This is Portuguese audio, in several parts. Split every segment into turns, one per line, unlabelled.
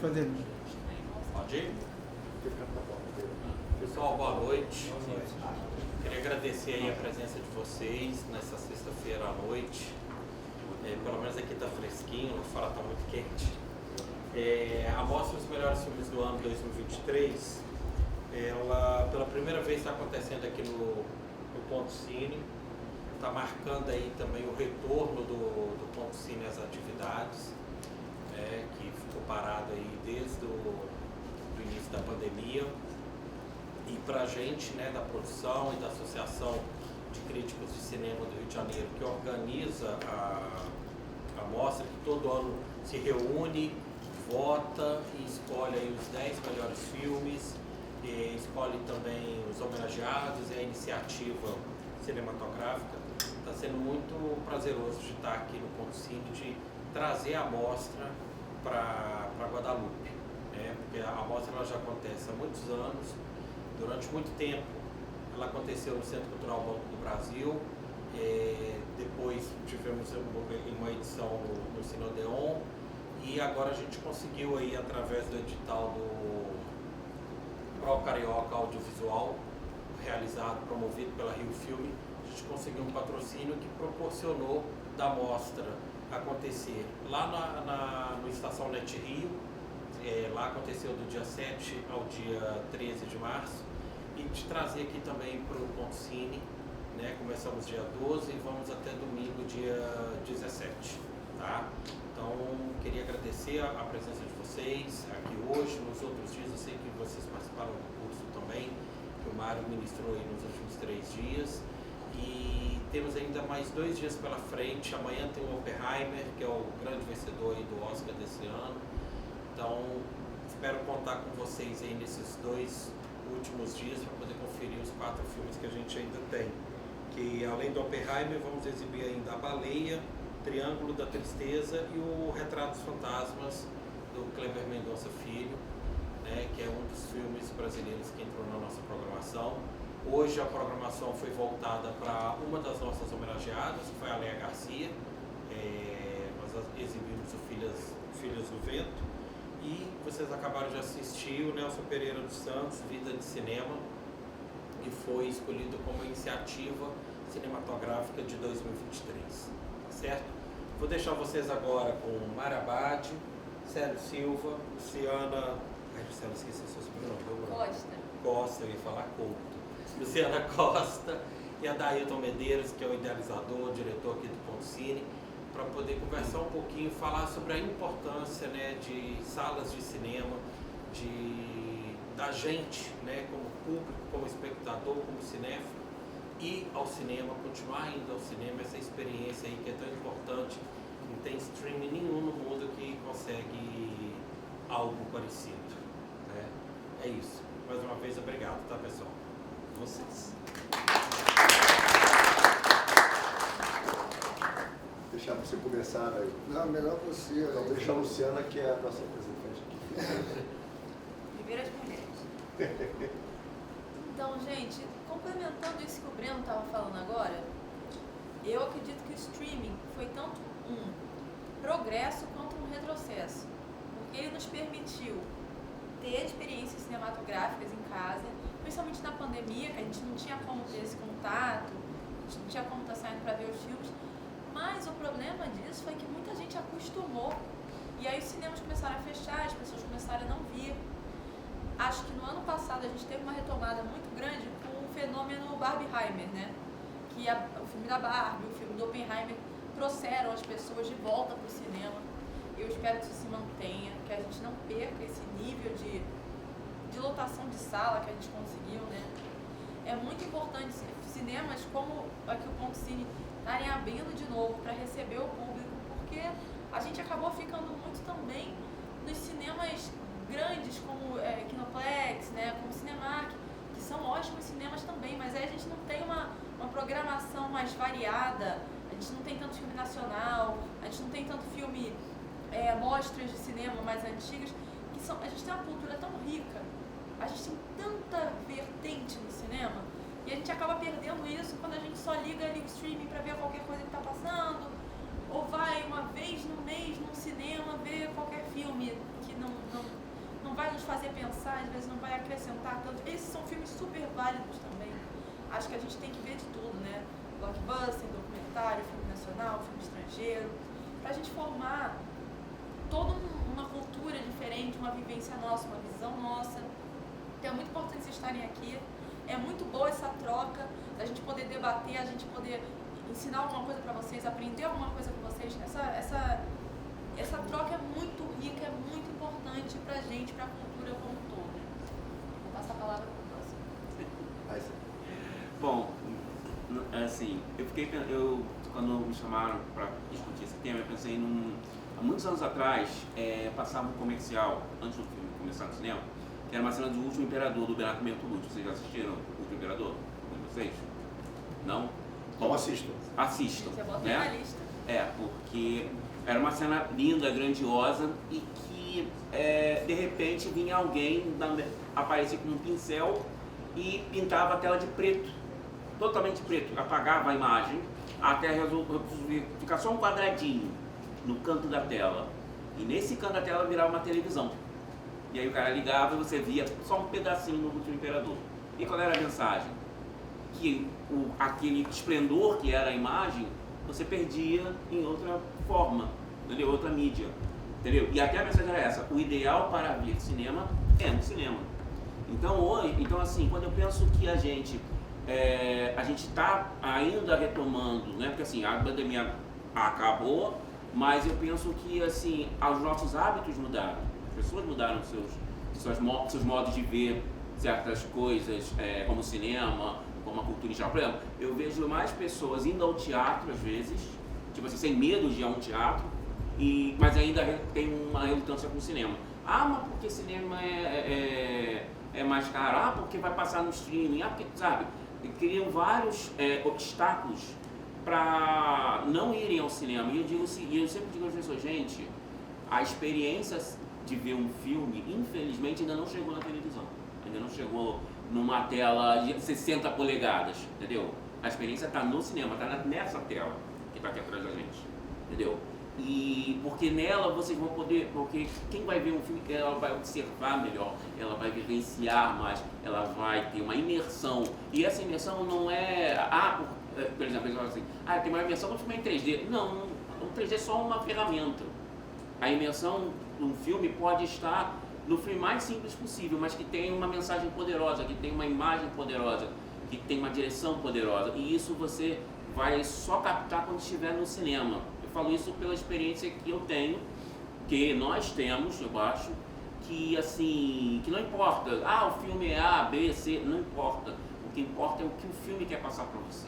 fazer.
Pode ir? Pessoal, boa noite. Queria agradecer aí a presença de vocês nessa sexta-feira à noite. Pelo menos aqui está fresquinho, lá fora está muito quente. A mostra dos melhores filmes do ano 2023, ela pela primeira vez está acontecendo aqui no Ponto Cine. Está marcando aí também o retorno do Ponto Cine às atividades, que ficou parado aí desde o início da pandemia. E para a gente, da produção e da Associação de Críticos de Cinema do Rio de Janeiro, que organiza a mostra, que todo ano se reúne, vota e escolhe aí os 10 melhores filmes, escolhe também os homenageados e a iniciativa cinematográfica. Está sendo muito prazeroso de estar aqui no Ponto Cine, de trazer a mostra para Guadalupe, porque a mostra ela já acontece há muitos anos. Durante muito tempo ela aconteceu no Centro Cultural Banco do Brasil, depois tivemos uma edição no Cine Odeon, e agora a gente conseguiu aí, através do edital do Pro Carioca Audiovisual, promovido pela Rio Filme, a gente conseguiu um patrocínio que proporcionou da mostra acontecer lá no Estação Net Rio. Lá aconteceu do dia 7 ao dia 13 de março, e de trazer aqui também para o Ponto Cine, começamos dia 12 e vamos até domingo, dia 17, tá? Então, queria agradecer a presença de vocês aqui hoje. Nos outros dias, eu sei que vocês participaram do curso também, que o Mário ministrou aí nos últimos 3 dias, e temos ainda mais 2 dias pela frente. Amanhã tem o Oppenheimer, que é o grande vencedor aí do Oscar desse ano. Então, espero contar com vocês aí nesses 2 últimos dias para poder conferir os 4 filmes que a gente ainda tem. Que além do Oppenheimer, vamos exibir ainda A Baleia, Triângulo da Tristeza e o Retratos Fantasmas, do Kleber Mendonça Filho, que é um dos filmes brasileiros que entrou na nossa programação. Hoje a programação foi voltada para uma das nossas homenageadas, que foi a Léa Garcia. Nós exibimos o Filhas do Vento. E vocês acabaram de assistir o Nelson Pereira dos Santos, Vida de Cinema, que foi escolhido como iniciativa cinematográfica de 2023, certo? Vou deixar vocês agora com Mara Abad, Célio Silva, Luciana... Luciana, esqueci seu sobrenome. Costa, eu ia falar Couto. Luciana Costa e a Dailton Medeiros, que é o idealizador, o diretor aqui do Ponto Cine, para poder conversar um pouquinho, falar sobre a importância de salas de cinema, da gente, como público, como espectador, como cinéfilo, ir ao cinema, continuar indo ao cinema, essa experiência aí que é tão importante. Não tem streaming nenhum no mundo que consegue algo parecido. É isso. Mais uma vez, obrigado, tá, pessoal? Vocês.
Deixar você começar aí.
Não, melhor você.
Então, deixa a Luciana, que é a nossa representante aqui.
Primeiras mulheres. Então, gente, complementando isso que o Breno estava falando agora, eu acredito que o streaming foi tanto um progresso quanto um retrocesso, porque ele nos permitiu ter experiências cinematográficas em casa, principalmente na pandemia, que a gente não tinha como ter esse contato, a gente não tinha como estar saindo para ver os filmes. Mas o problema disso foi que muita gente acostumou, e aí os cinemas começaram a fechar, as pessoas começaram a não vir. Acho que no ano passado a gente teve uma retomada muito grande com o fenômeno Barbieheimer, que o filme da Barbie, o filme do Oppenheimer trouxeram as pessoas de volta para o cinema. Eu espero que isso se mantenha, que a gente não perca esse nível de lotação de sala que a gente conseguiu, É muito importante cinemas como aqui o Ponto Cine estarem abrindo de novo para receber o público, porque a gente acabou ficando muito também nos cinemas grandes como Kinoplex, como Cinemark, que são ótimos cinemas também, mas aí a gente não tem uma programação mais variada, a gente não tem tanto filme nacional, a gente não tem tanto filme, mostras de cinema mais antigas, a gente tem uma cultura tão rica, a gente tem tanta vertente no cinema, e a gente acaba perdendo isso quando a gente só liga ali o streaming para ver qualquer coisa que está passando, ou vai uma vez no mês no cinema ver qualquer filme que que não vai nos fazer pensar, às vezes não vai acrescentar tanto. Esses são filmes super válidos também. Acho que a gente tem que ver de tudo, né? Blockbuster, documentário, filme nacional, filme estrangeiro, pra gente formar toda uma cultura diferente, uma vivência nossa, uma visão nossa. Então é muito importante vocês estarem aqui. É muito boa essa troca, da gente poder debater, a gente poder ensinar alguma coisa pra vocês, aprender alguma coisa com vocês. Essa troca é muito rica, é muito importante pra gente, pra cultura como um todo. Vou passar a palavra para o próximo.
Bom, assim, quando me chamaram para discutir esse tema, eu pensei há muitos anos atrás, passava um comercial, antes do filme começar no cinema, que era uma cena do Último Imperador, do Bernardo Bertolucci. Vocês já assistiram O Último Imperador? Vocês? Não?
Bom, assistam.
Assistam,
Você bota
né?
na lista.
Porque era uma cena linda, grandiosa e que de repente vinha alguém, aparecia com um pincel e pintava a tela de preto, totalmente preto, apagava a imagem até resolver ficar só um quadradinho no canto da tela, e nesse canto da tela virava uma televisão, e aí o cara ligava e você via só um pedacinho do Último Imperador. E qual era a mensagem? Que aquele esplendor que era a imagem você perdia em outra forma, entendeu? Outra mídia, entendeu? E até a mensagem era essa: o ideal para ver cinema é no cinema. Então assim, quando eu penso que a gente está ainda retomando, né? Porque assim, a pandemia acabou, mas eu penso que assim, os nossos hábitos mudaram, as pessoas mudaram seus modos de ver certas coisas, como o cinema, como a cultura em geral. Por exemplo, eu vejo mais pessoas indo ao teatro às vezes, tipo assim, sem medo de ir a um teatro, mas ainda tem uma relutância com o cinema. Ah, mas porque cinema é mais caro? Ah, porque vai passar no streaming? Ah, porque, sabe, criam vários obstáculos para não irem ao cinema. E eu sempre digo às pessoas, gente, a experiência de ver um filme, infelizmente, ainda não chegou na televisão. Ainda não chegou numa tela de 60 polegadas, entendeu? A experiência está no cinema, está nessa tela que está aqui atrás da gente, entendeu? E porque nela vocês vão poder, porque quem vai ver um filme, ela vai observar melhor, ela vai vivenciar mais, ela vai ter uma imersão. E essa imersão não é, por exemplo, eles falam assim, tem uma imersão no filme em 3D. Não, o 3D é só uma ferramenta. A imersão de um filme pode estar no filme mais simples possível, mas que tem uma mensagem poderosa, que tem uma imagem poderosa, que tem uma direção poderosa. E isso você vai só captar quando estiver no cinema. Eu falo isso pela experiência que eu tenho, que nós temos, eu acho, que assim, que não importa, o filme é A, B, C, não importa. O que importa é o que o filme quer passar para você.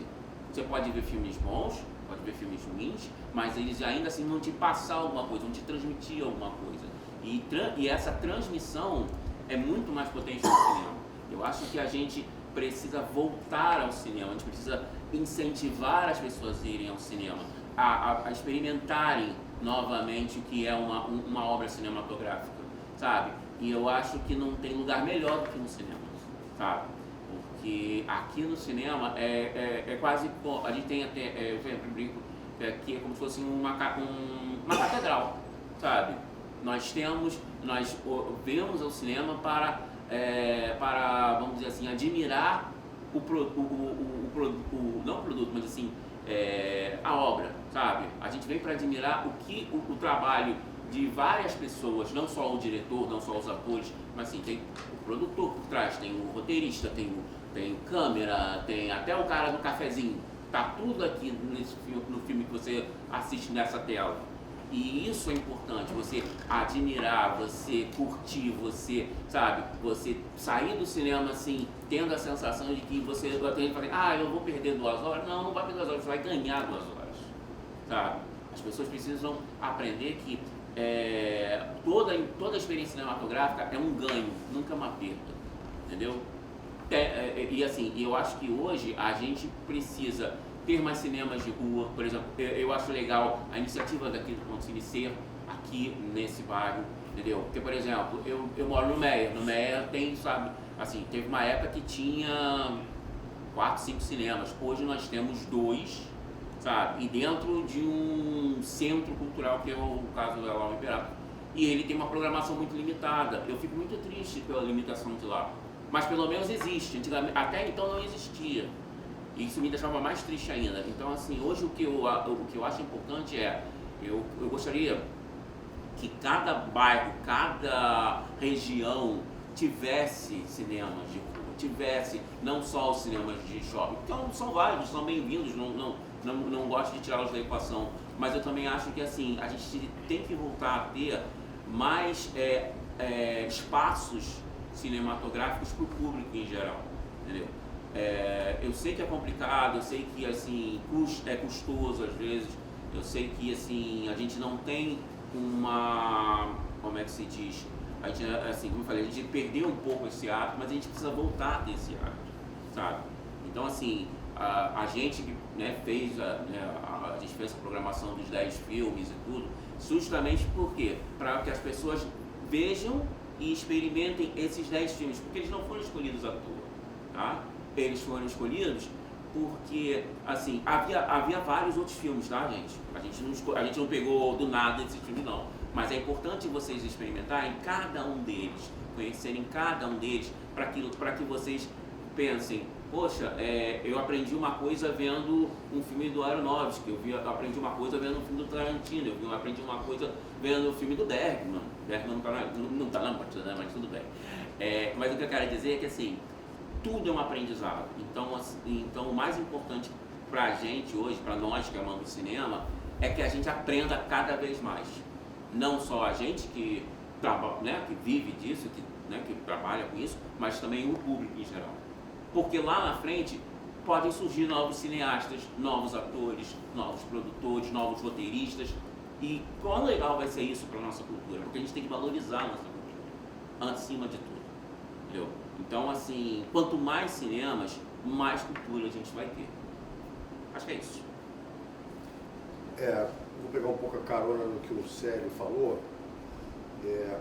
Você pode ver filmes bons, pode ver filmes ruins, mas eles ainda assim vão te passar alguma coisa, vão te transmitir alguma coisa. E essa transmissão é muito mais potente no cinema. Eu acho que a gente precisa voltar ao cinema, a gente precisa incentivar as pessoas a irem ao cinema, a experimentarem novamente o que é uma obra cinematográfica, sabe? E eu acho que não tem lugar melhor do que no cinema, sabe? Porque aqui no cinema é quase, a gente tem até, eu sempre brinco, que é como se fosse uma catedral, sabe? Nós vemos ao cinema para, vamos dizer assim, admirar não o produto, mas assim, a obra, sabe? A gente vem para admirar o trabalho de várias pessoas, não só o diretor, não só os atores, mas assim, tem o produtor por trás, tem o roteirista, tem câmera, tem até o cara do cafezinho. Tá tudo aqui no filme que você assiste nessa tela. E isso é importante, você admirar, você curtir, você, sabe, você sair do cinema assim, tendo a sensação de que você vai falar, eu vou perder 2 horas. Não vai perder 2 horas, você vai ganhar 2 horas, sabe? As pessoas precisam aprender que toda experiência cinematográfica é um ganho, nunca é uma perda, entendeu? E assim, eu acho que hoje a gente precisa ter mais cinemas de rua. Por exemplo, eu acho legal a iniciativa daqui do Ponto Cine ser aqui nesse bairro, entendeu? Porque, por exemplo, eu moro no Meia tem, sabe, assim, teve uma época que tinha 4, 5 cinemas, hoje nós temos 2, sabe, e dentro de um centro cultural, que é o caso da Laura Imperato, e ele tem uma programação muito limitada. Eu fico muito triste pela limitação de lá, mas pelo menos existe. Antigamente, até então não existia. E isso me deixava mais triste ainda. Então, assim, hoje o que eu acho importante é, eu gostaria que cada bairro, cada região tivesse cinemas de rua, tivesse não só os cinemas de shopping, porque são vários, são bem-vindos, não gosto de tirá-los da equação, mas eu também acho que assim, a gente tem que voltar a ter mais espaços cinematográficos para o público em geral, entendeu? Eu sei que é complicado, eu sei que assim, é custoso às vezes, eu sei que assim, a gente não tem como é que se diz? A gente, assim, como eu falei, a gente perdeu um pouco esse hábito, mas a gente precisa voltar desse hábito, sabe? Então, assim, a gente, né, a gente fez a programação dos 10 filmes e tudo, justamente porque para que as pessoas vejam e experimentem esses 10 filmes, porque eles não foram escolhidos à toa, tá? Eles foram escolhidos porque, assim, havia vários outros filmes, tá, gente? A gente não pegou do nada esse filme, não. Mas é importante vocês experimentarem cada um deles, conhecerem cada um deles, para que vocês pensem, poxa, eu aprendi uma coisa vendo um filme do Aronofsky, eu aprendi uma coisa vendo um filme do Tarantino, eu aprendi uma coisa vendo o filme do Bergman. Bergman não tá na partida, né? Mas tudo bem. Mas o que eu quero dizer é que, assim, tudo é um aprendizado. Então o mais importante para a gente hoje, para nós que amamos cinema, é que a gente aprenda cada vez mais. Não só a gente que vive disso, que trabalha com isso, mas também o público em geral. Porque lá na frente podem surgir novos cineastas, novos atores, novos produtores, novos roteiristas. E quão legal vai ser isso para a nossa cultura? Porque a gente tem que valorizar a nossa cultura, acima de tudo. Entendeu? Então, assim, quanto mais cinemas, mais cultura a gente vai ter. Acho que é isso.
Vou pegar um pouco a carona no que o Célio falou.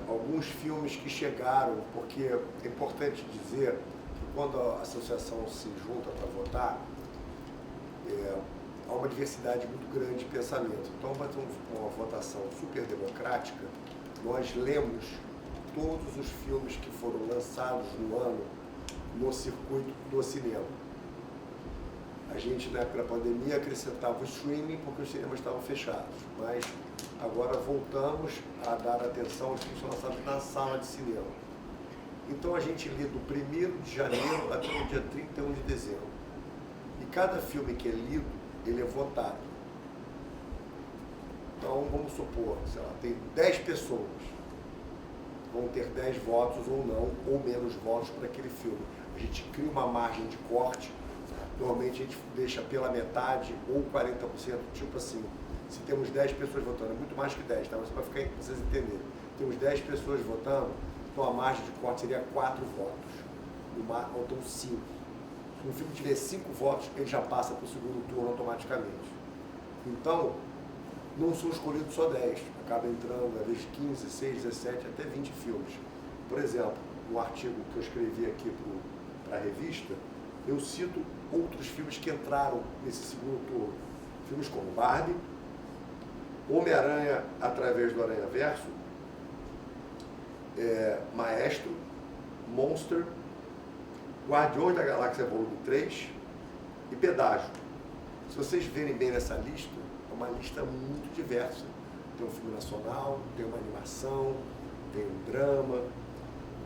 Alguns filmes que chegaram, porque é importante dizer que quando a associação se junta para votar, há uma diversidade muito grande de pensamento. Então, vai ter uma votação super democrática. Nós lemos todos os filmes que foram lançados no ano no circuito do cinema. A gente, na época da pandemia, acrescentava o streaming porque os cinemas estavam fechados, mas agora voltamos a dar atenção aos filmes que são lançados na sala de cinema. Então a gente lê do 1º de janeiro até o dia 31 de dezembro. E cada filme que é lido, ele é votado. Então, vamos supor, sei lá, tem 10 pessoas, vão ter 10 votos ou não, ou menos votos para aquele filme. A gente cria uma margem de corte. Normalmente a gente deixa pela metade ou 40%, tipo assim, se temos 10 pessoas votando, é muito mais que 10, tá? Mas para vocês entenderem, temos 10 pessoas votando, então a margem de corte seria 4 votos, ou então 5. Se um filme tiver 5 votos, ele já passa para o segundo turno automaticamente. Então, não são escolhidos só 10, acaba entrando, às vezes, 15, 16, 17, até 20 filmes. Por exemplo, no artigo que eu escrevi aqui para a revista, eu cito outros filmes que entraram nesse segundo turno. Filmes como Barbie, Homem-Aranha através do Aranha-Verso, Maestro, Monster, Guardiões da Galáxia Volume 3 e Pedágio. Se vocês verem bem nessa lista, é uma lista muito diversa. Tem um filme nacional, tem uma animação, tem um drama,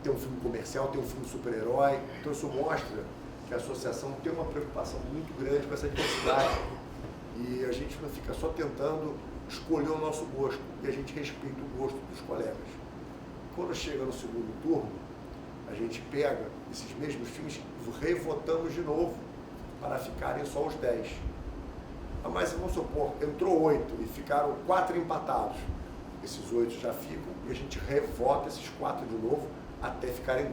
tem um filme comercial, tem um filme super-herói. Então isso mostra que a associação tem uma preocupação muito grande com essa diversidade. E a gente não fica só tentando escolher o nosso gosto, e a gente respeita o gosto dos colegas. Quando chega no segundo turno, a gente pega esses mesmos filmes e revotamos de novo para ficarem só os 10. Mas vamos supor, entrou 8 e ficaram 4 empatados. Esses 8 já ficam e a gente revota esses 4 de novo até ficarem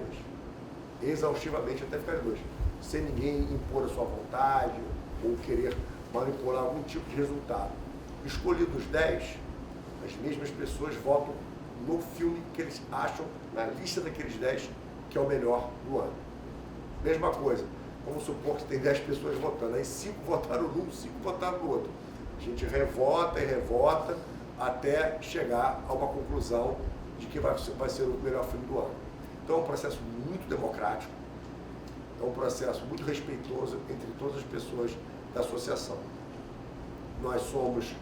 2. Exaustivamente até ficarem 2. Sem ninguém impor a sua vontade ou querer manipular algum tipo de resultado. Escolhidos 10, as mesmas pessoas votam no filme que eles acham, na lista daqueles 10, que é o melhor do ano. Mesma coisa, vamos supor que tem 10 pessoas votando, aí 5 votaram num, 5 votaram no outro. A gente revota e revota até chegar a uma conclusão de que vai ser o melhor filme do ano. Então é um processo muito democrático, é um processo muito respeitoso entre todas as pessoas da associação. Nós somos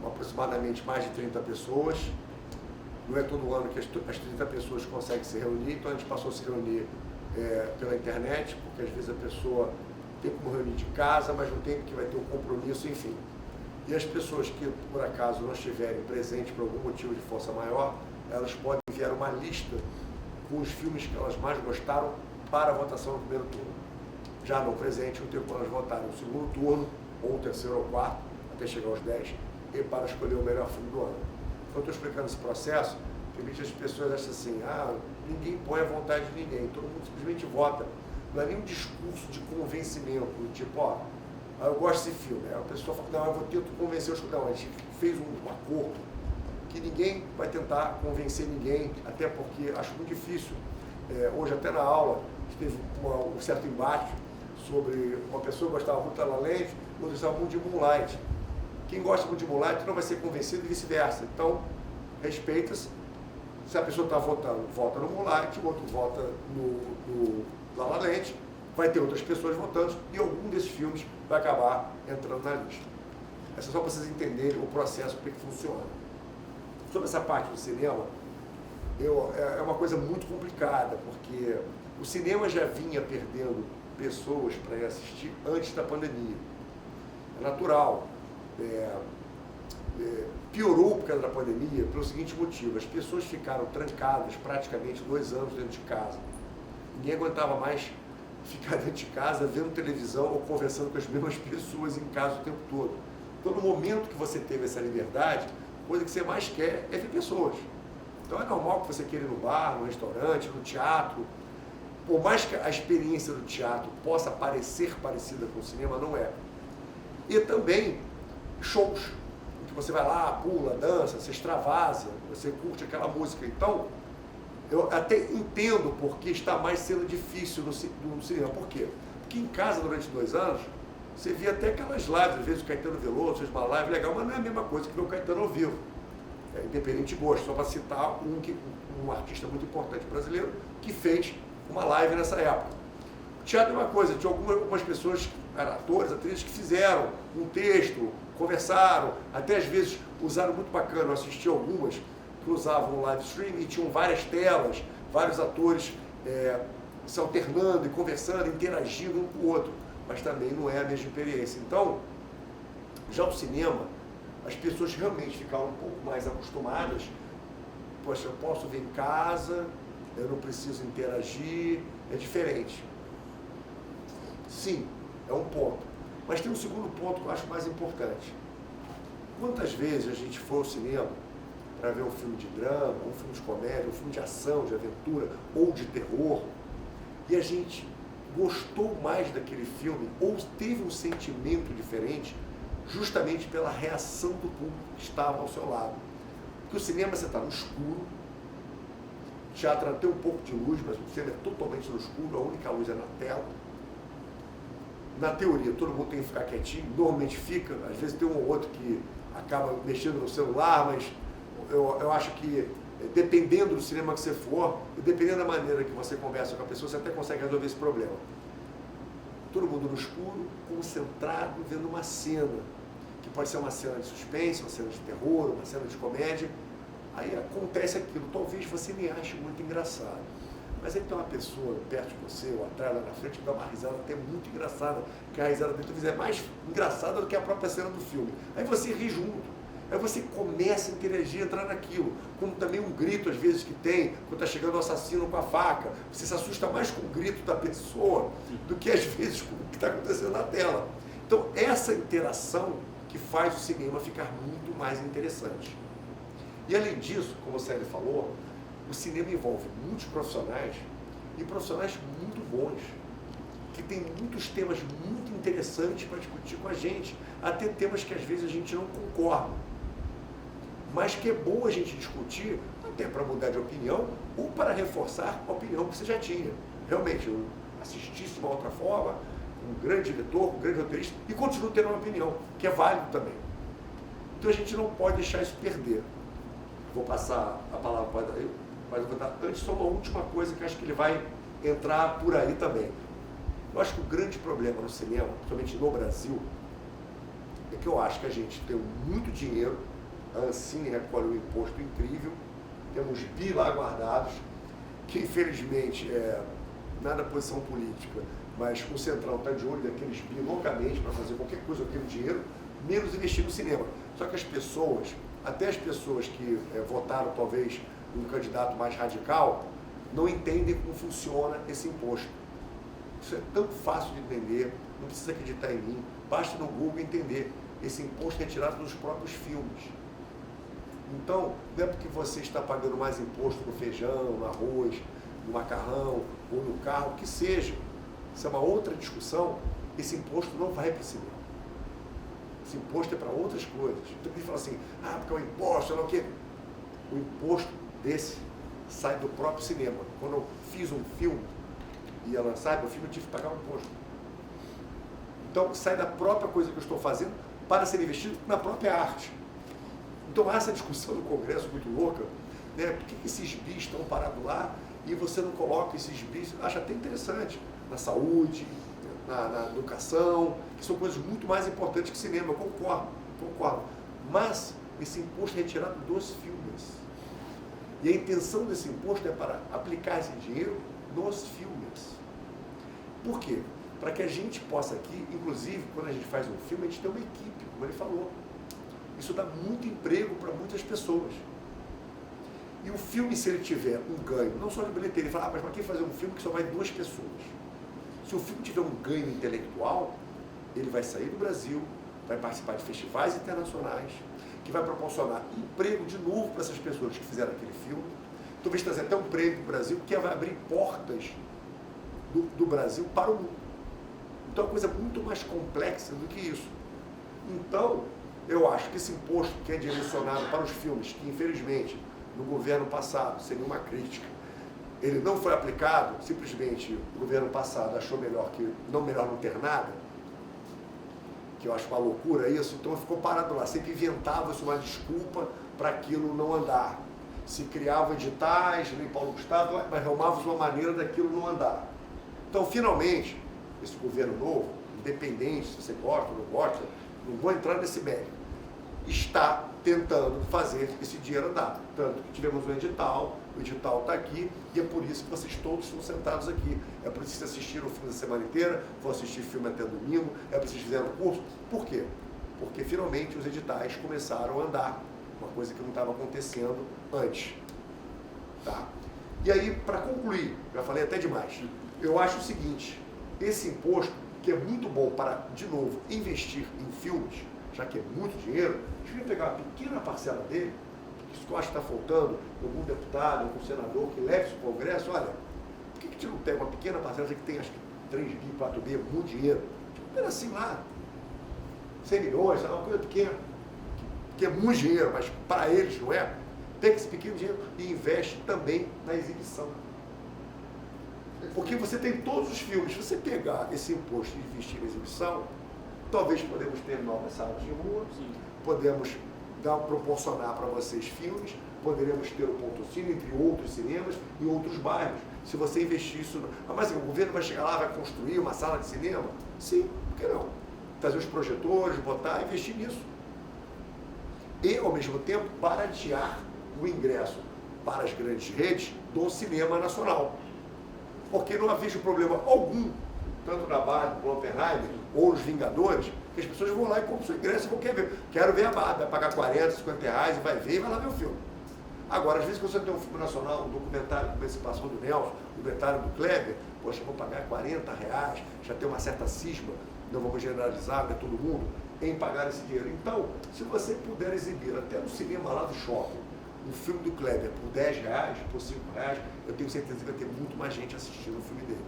aproximadamente mais de 30 pessoas, não é todo ano que as 30 pessoas conseguem se reunir, então a gente passou a se reunir pela internet, porque às vezes a pessoa tem como reunir de casa, mas não tem porque vai ter um compromisso, enfim. E as pessoas que, por acaso, não estiverem presentes por algum motivo de força maior, elas podem enviar uma lista com os filmes que elas mais gostaram para a votação no primeiro turno. Já no presente, o tempo elas votarem no segundo turno, ou terceiro ou quarto, até chegar aos 10, e para escolher o melhor filme do ano. Então, eu estou explicando esse processo, porque as pessoas acham assim, ninguém põe a vontade de ninguém, todo mundo simplesmente vota. Não é nenhum discurso de convencimento, tipo, eu gosto desse filme. Aí a pessoa fala, não, eu vou tentar convencer os... Não, a gente fez um acordo que ninguém vai tentar convencer ninguém, até porque acho muito difícil. Hoje, até na aula, teve um certo embate sobre uma pessoa que gostava muito da La La Land, outra gostava muito de Moonlight. Quem gosta muito de Moonlight não vai ser convencido e vice-versa. Então, respeita-se. Se a pessoa está votando, vota no Moonlight, o outro vota no La La Land, vai ter outras pessoas votando e algum desses filmes vai acabar entrando na lista. Essa é só para vocês entenderem o processo, como é que funciona. Sobre essa parte do cinema, é uma coisa muito complicada, porque o cinema já vinha perdendo pessoas para ir assistir antes da pandemia. É natural. Piorou por causa da pandemia pelo seguinte motivo: as pessoas ficaram trancadas praticamente 2 anos dentro de casa. Ninguém aguentava mais ficar dentro de casa vendo televisão ou conversando com as mesmas pessoas em casa o tempo todo. Então, no momento que você teve essa liberdade, a coisa que você mais quer é ver pessoas. Então é normal que você queira ir no bar, no restaurante, no teatro. Por mais que a experiência do teatro possa parecer parecida com o cinema, não é. E também shows, em que você vai lá, pula, dança, você extravasa, você curte aquela música. Então, eu até entendo porque está mais sendo difícil no cinema. Por quê? Porque em casa, durante 2 anos, você via até aquelas lives, às vezes o Caetano Veloso fez uma live legal, mas não é a mesma coisa que ver o Caetano ao vivo. Independente de gosto, só para citar um artista muito importante brasileiro que fez uma live nessa época. O teatro é uma coisa, tinha algumas pessoas, atores, atrizes, que fizeram um texto, conversaram, até às vezes usaram muito bacana, eu assisti algumas que usavam live stream e tinham várias telas, vários atores se alternando e conversando, interagindo um com o outro, mas também não é a mesma experiência. Então, já o cinema, as pessoas realmente ficaram um pouco mais acostumadas. Poxa, eu posso vir em casa, eu não preciso interagir, é diferente. Sim, é um ponto. Mas tem um segundo ponto que eu acho mais importante. Quantas vezes a gente foi ao cinema para ver um filme de drama, um filme de comédia, um filme de ação, de aventura ou de terror, e a gente gostou mais daquele filme ou teve um sentimento diferente justamente pela reação do público que estava ao seu lado. Porque o cinema você está no escuro, o teatro tem um pouco de luz, mas o cinema é totalmente no escuro, a única luz é na tela. Na teoria, todo mundo tem que ficar quietinho, normalmente fica, às vezes tem um ou outro que acaba mexendo no celular, mas eu acho que dependendo do cinema que você for, e dependendo da maneira que você conversa com a pessoa, você até consegue resolver esse problema. Todo mundo no escuro, concentrado, vendo uma cena, que pode ser uma cena de suspense, uma cena de terror, uma cena de comédia. Aí acontece aquilo, talvez você me ache muito engraçado. Mas aí tem uma pessoa perto de você, ou atrás, lá na frente, que dá uma risada até muito engraçada, que a risada dele talvez é mais engraçada do que a própria cena do filme. Aí você ri junto. Aí você começa a interagir, entrar naquilo. Como também um grito, às vezes, que tem, quando está chegando o assassino com a faca. Você se assusta mais com o grito da pessoa do que, às vezes, com o que está acontecendo na tela. Então, essa interação que faz o cinema ficar muito mais interessante. E, além disso, como o Célio falou, o cinema envolve muitos profissionais, e profissionais muito bons, que tem muitos temas muito interessantes para discutir com a gente, até temas que, às vezes, a gente não concorda. Mas que é bom a gente discutir, até para mudar de opinião, ou para reforçar a opinião que você já tinha. Realmente, eu assistisse de uma outra forma, um grande diretor, um grande roteirista, e continuo tendo uma opinião, que é válido também. Então a gente não pode deixar isso perder. vou passar a palavra para ele, mas eu vou dar antes só uma última coisa que acho que ele vai entrar por aí também. Eu acho que o grande problema no cinema, principalmente no Brasil, é que eu acho que a gente tem muito dinheiro, a Ancine recolhe um imposto incrível, temos bi lá guardados, que infelizmente nada posição política, mas o Centrão está de olho daqueles bi loucamente para fazer qualquer coisa com aquele dinheiro, menos investir no cinema. Só que as pessoas, até as pessoas que votaram talvez um candidato mais radical, não entendem como funciona esse imposto. Isso é tão fácil de entender, não precisa acreditar em mim, basta no Google entender. Esse imposto é retirado dos próprios filmes. Então, não é porque você está pagando mais imposto no feijão, no arroz, no macarrão ou no carro, que seja. Isso é uma outra discussão. Esse imposto não vai para o cinema. Esse imposto é para outras coisas. Então, a gente fala assim, porque é o imposto, sei lá o quê. O imposto desse sai do próprio cinema. Quando eu fiz um filme e ia lançar meu filme, eu tive que pagar um imposto. Então, sai da própria coisa que eu estou fazendo para ser investido na própria arte. Então, há essa discussão no Congresso muito louca, né? Por que esses bis estão parados lá e você não coloca esses bis? Acho até interessante, na saúde, na educação, que são coisas muito mais importantes que cinema, eu concordo. Mas esse imposto é retirado dos filmes. E a intenção desse imposto é para aplicar esse dinheiro nos filmes. Por quê? Para que a gente possa aqui, inclusive, quando a gente faz um filme, a gente tem uma equipe, como ele falou. Isso dá muito emprego para muitas pessoas. E o filme, se ele tiver um ganho, não só de bilheteria, ele fala, mas para que fazer um filme que só vai 2 pessoas? Se o filme tiver um ganho intelectual, ele vai sair do Brasil, vai participar de festivais internacionais, que vai proporcionar emprego de novo para essas pessoas que fizeram aquele filme, talvez trazer até um prêmio para o Brasil, que vai abrir portas do Brasil para o mundo. Então é uma coisa muito mais complexa do que isso. Então, eu acho que esse imposto que é direcionado para os filmes, que infelizmente no governo passado, sem nenhuma crítica, ele não foi aplicado, simplesmente o governo passado achou melhor não ter nada, que eu acho uma loucura isso, então ficou parado lá, sempre inventava-se uma desculpa para aquilo não andar. Se criava editais, nem Paulo Gustavo, mas arrumava-se uma maneira daquilo não andar. Então, finalmente, esse governo novo, independente se você gosta ou não gosta, não vou entrar nesse mérito, está tentando fazer esse dinheiro andar. Tanto que tivemos um edital, o edital está aqui, e é por isso que vocês todos estão sentados aqui. É por isso que vocês assistiram o filme da semana inteira, vão assistir filme até domingo, é por isso que vocês fizeram o curso. Por quê? Porque finalmente os editais começaram a andar, uma coisa que não estava acontecendo antes. Tá? E aí, para concluir, já falei até demais, eu acho o seguinte, esse imposto, que é muito bom para, de novo, investir em filmes, já que é muito dinheiro, a gente vai pegar uma pequena parcela dele, isso que eu acho que está faltando, algum deputado, algum senador que leve isso para o Congresso, olha, por que a gente não pega uma pequena parcela, já que tem acho que 3 bi, 4 bi, muito dinheiro, tipo um pedacinho lá, 100 milhões, sei lá, uma coisa pequena, que é muito dinheiro, mas para eles não é, pega esse pequeno dinheiro e investe também na exibição. Porque você tem todos os filmes, se você pegar esse imposto e investir na exibição, talvez podemos ter novas salas de rua, podemos proporcionar para vocês filmes, poderemos ter o Ponto Cine, entre outros cinemas, em outros bairros. Se você investir isso... Mas o governo vai chegar lá, vai construir uma sala de cinema? Sim, por que não? Trazer os projetores, botar, investir nisso. E, ao mesmo tempo, baratear o ingresso para as grandes redes do cinema nacional. Porque não vejo problema algum, tanto na Barbie, no Oppenheimer, ou nos Vingadores, que as pessoas vão lá e compram seu ingresso e vão querer ver. Quero ver a Barbie, vai pagar 40, 50 reais e vai ver e vai lá ver o filme. Agora, às vezes, quando você tem um filme nacional, um documentário como esse passou do Nelson, um documentário do Kleber, poxa, vou pagar 40 reais, já tem uma certa cisma, não vamos generalizar, não é todo mundo, em pagar esse dinheiro. Então, se você puder exibir até no cinema lá do shopping, um filme do Kleber por 10 reais, por 5 reais, eu tenho certeza que vai ter muito mais gente assistindo o filme dele.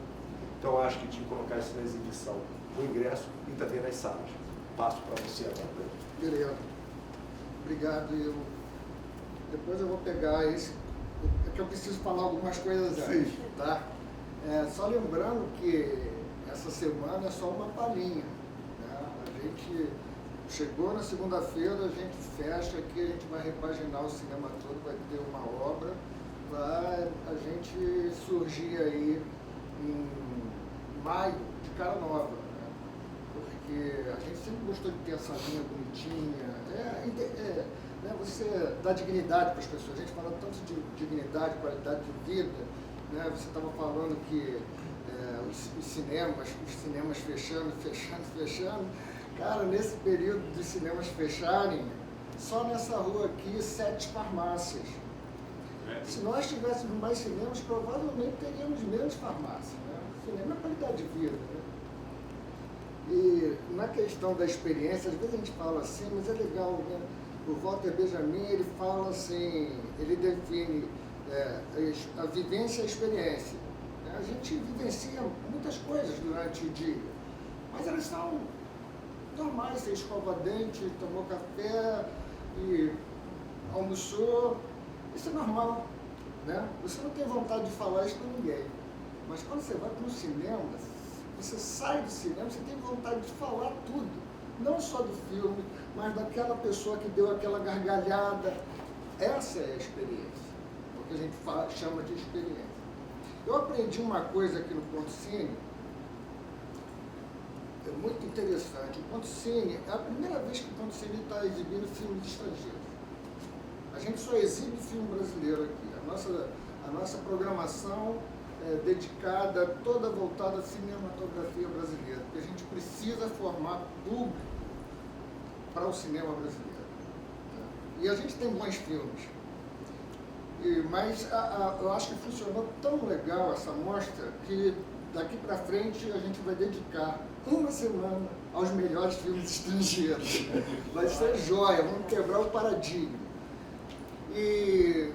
Então, eu acho que tinha que colocar isso na exibição, no ingresso e também nas salas. Passo para você agora.
Beleza. Obrigado. Depois eu vou pegar esse, é que eu preciso falar algumas coisas antes, tá? Só lembrando que essa semana é só uma palhinha, né? A gente chegou na segunda-feira, a gente fecha aqui, a gente vai repaginar o cinema todo, vai ter uma obra, vai a gente surgir aí em maio de cara nova, né? Porque a gente sempre gostou de ter essa linha bonitinha, né? Você dá dignidade para as pessoas, a gente fala tanto de dignidade, qualidade de vida, né? Você estava falando que os cinemas fechando. Cara, nesse período dos cinemas fecharem, só nessa rua aqui, 7 farmácias. Se nós tivéssemos mais cinemas, provavelmente teríamos menos farmácias. Né? O cinema é qualidade de vida. Né? E na questão da experiência, às vezes a gente fala assim, mas é legal, né? O Walter Benjamin, ele fala assim, ele define a vivência e a experiência. A gente vivencia muitas coisas durante o dia, mas elas são normais. Você escova dente, tomou café e almoçou, isso é normal, né? Você não tem vontade de falar isso para ninguém, mas quando você vai para o cinema, você sai do cinema, você tem vontade de falar tudo, não só do filme, mas daquela pessoa que deu aquela gargalhada. Essa é a experiência, o que a gente chama de experiência. Eu aprendi uma coisa aqui no Ponto Cine, é muito interessante. O Ponto Cine é a primeira vez que o Ponto Cine está exibindo filmes estrangeiros. A gente só exibe filme brasileiro aqui. A nossa programação é dedicada, toda voltada à cinematografia brasileira, porque a gente precisa formar público para o cinema brasileiro. E a gente tem bons filmes. Mas eu acho que funcionou tão legal essa mostra que daqui para frente a gente vai dedicar uma semana aos melhores filmes estrangeiros. Vai ser joia, vamos quebrar o paradigma. E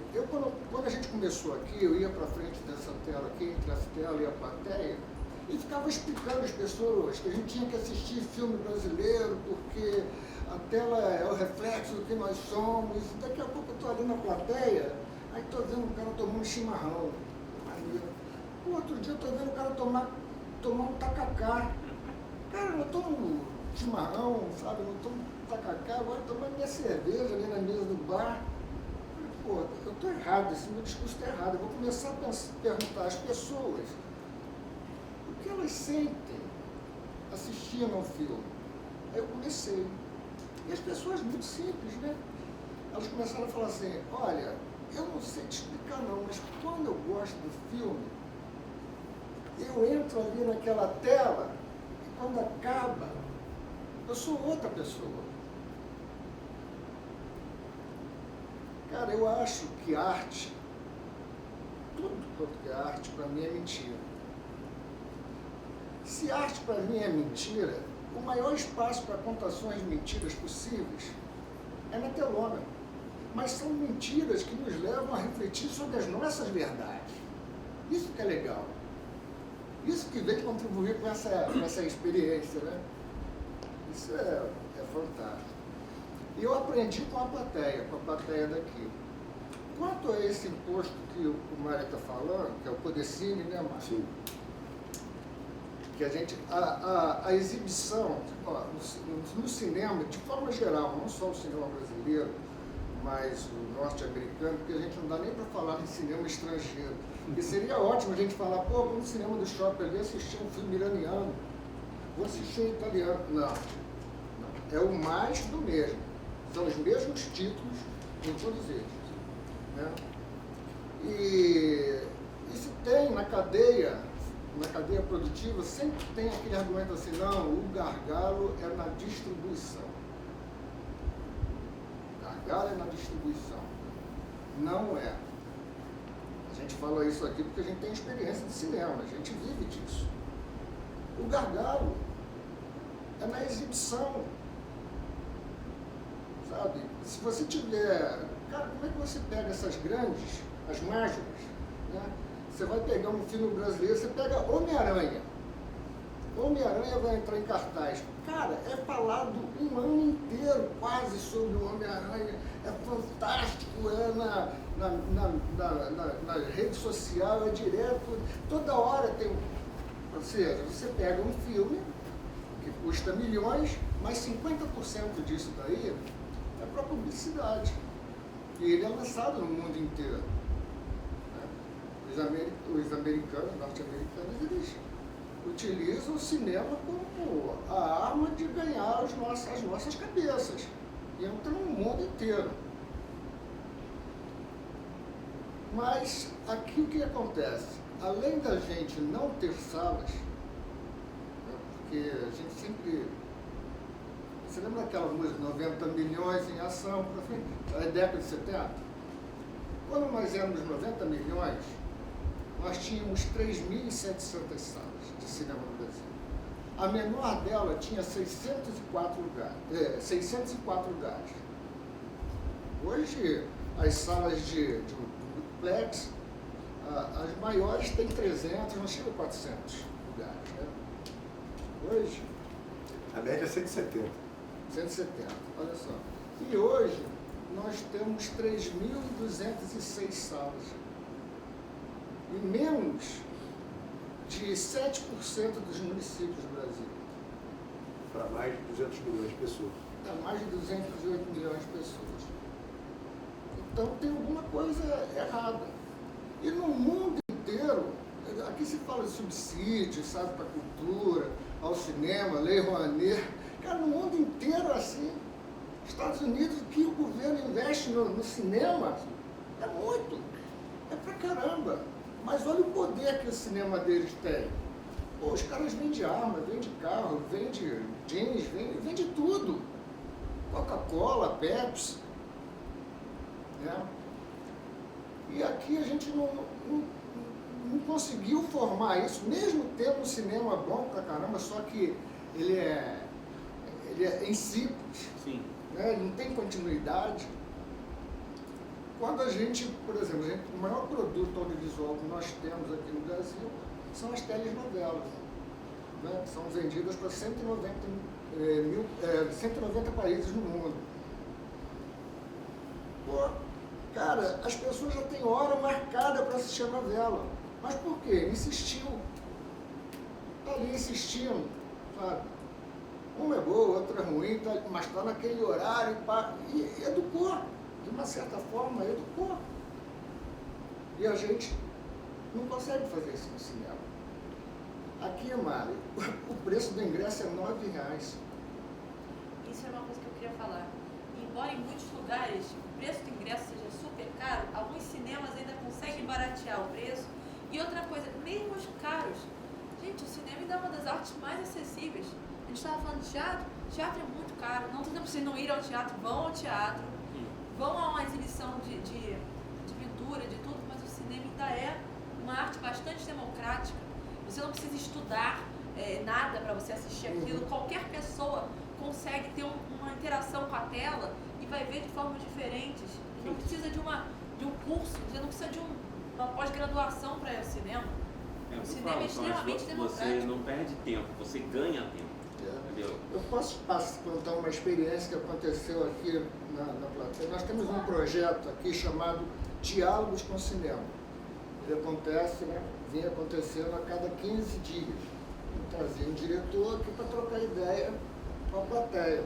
quando a gente começou aqui, eu ia para frente dessa tela aqui, entre essa tela e a plateia, e ficava explicando às pessoas que a gente tinha que assistir filme brasileiro, porque a tela é o reflexo do que nós somos. E daqui a pouco eu estou ali na plateia, aí estou vendo o cara tomando chimarrão. O outro dia eu estou vendo o cara tomar um tacacá. Cara, eu tomo chimarrão, sabe? Eu tomo tacacá, agora eu tomo minha cerveja ali na mesa do bar. Pô, eu estou errado, esse meu discurso está errado. Eu vou começar a perguntar às pessoas o que elas sentem assistindo ao filme. Aí eu comecei. E as pessoas, muito simples, né? Elas começaram a falar assim, olha, eu não sei te explicar não, mas quando eu gosto do filme, eu entro ali naquela tela e quando acaba, eu sou outra pessoa. Cara, eu acho que arte, tudo quanto que é arte, para mim é mentira. Se arte para mim é mentira, o maior espaço para contações de mentiras possíveis é na telona. Mas são mentiras que nos levam a refletir sobre as nossas verdades. Isso que é legal. Isso que vem contribuir com essa experiência, né? Isso é fantástico. E eu aprendi com a plateia daqui. Quanto a esse imposto que o Mário está falando, que é o Codecine, né, Mário?
Sim.
Que a gente, a exibição, ó, no cinema, de forma geral, não só o cinema brasileiro, mas o norte-americano, porque a gente não dá nem para falar em cinema estrangeiro. E seria ótimo a gente falar, pô, vou no cinema do shopping ali assistir um filme iraniano, vou assistir um italiano. Não. É o mais do mesmo. São os mesmos títulos em todos eles. Né? E se tem na cadeia produtiva, sempre tem aquele argumento assim, não, o gargalo é na distribuição. O gargalo é na distribuição. Não é. A gente fala isso aqui porque a gente tem experiência de cinema, a gente vive disso. O gargalo é na exibição. Sabe? Se você tiver... Cara, como é que você pega essas grandes, as mágicas, né? Você vai pegar um filme brasileiro, você pega Homem-Aranha. Homem-Aranha vai entrar em cartaz. Cara, é falado um ano inteiro quase sobre o Homem-Aranha. É fantástico, é na rede social, é direto. Toda hora tem... Ou seja, você pega um filme que custa milhões Mas 50% disso daí é para publicidade. E ele é lançado no mundo inteiro. Né? Os americanos, norte-americanos, eles utilizam o cinema como a arma de ganhar as nossas cabeças. E entra no mundo inteiro. Mas aqui o que acontece? Além da gente não ter salas, né, porque a gente sempre... Você lembra daquela música 90 milhões em ação? É década de 70? Quando nós éramos 90 milhões, nós tínhamos 3.700 salas de cinema no Brasil. A menor dela tinha 604 lugares. Hoje, as salas de duplex, as maiores têm 300, não chega a 400 lugares. Né? Hoje...
A média é 170.
170, olha só. E hoje, nós temos 3.206 salas. E menos de 7% dos municípios do Brasil.
Para mais de 200 milhões de pessoas.
Para mais de 208 milhões de pessoas. Então tem alguma coisa errada. E no mundo inteiro, aqui se fala de subsídio, sabe, para a cultura, ao cinema, Lei Rouanet. Cara, no mundo inteiro é assim. Estados Unidos, que o governo investe no cinema, é muito. É pra caramba. Mas olha o poder que o cinema deles tem. Pô, os caras vendem arma, vendem carro, vendem jeans, vendem tudo. Coca-Cola, Pepsi. Né? E aqui a gente não conseguiu formar isso, mesmo tendo um cinema bom pra caramba, só que ele é em ciclos.
Sim.
Né? Ele não tem continuidade. Quando a gente, por exemplo, o maior produto audiovisual que nós temos aqui no Brasil são as telenovelas, né? São vendidas para 190 países no mundo. Pô, cara, as pessoas já têm hora marcada para assistir a novela. Mas por quê? Insistiu. Está ali insistindo, sabe? Uma é boa, outra é ruim, mas está naquele horário e educou. De uma certa forma, educou. E a gente não consegue fazer isso no cinema. Aqui, Mário, o preço do ingresso é R$9.
Isso é uma coisa que eu queria falar. Embora em muitos lugares o preço do ingresso seja super caro, alguns cinemas ainda conseguem baratear o preço. E outra coisa, mesmo os caros. Gente, o cinema ainda é uma das artes mais acessíveis. A gente estava falando de teatro, teatro é muito caro. Não estou dizendo para vocês não irem ao teatro, vão ao teatro. Vão a uma exibição de pintura, de tudo, mas o cinema ainda é uma arte bastante democrática. Você não precisa estudar nada para você assistir aquilo. Qualquer pessoa consegue ter uma interação com a tela e vai ver de formas diferentes. Você não precisa de um curso, você não precisa de uma pós-graduação para ir ao cinema. O cinema é extremamente democrático.
Você não perde tempo, você ganha tempo. Entendeu?
Eu posso contar uma experiência que aconteceu aqui na plateia. Nós temos um projeto aqui chamado Diálogos com o Cinema. Ele acontece, né? Vinha acontecendo a cada 15 dias. Eu trazia um diretor aqui para trocar ideia com a plateia.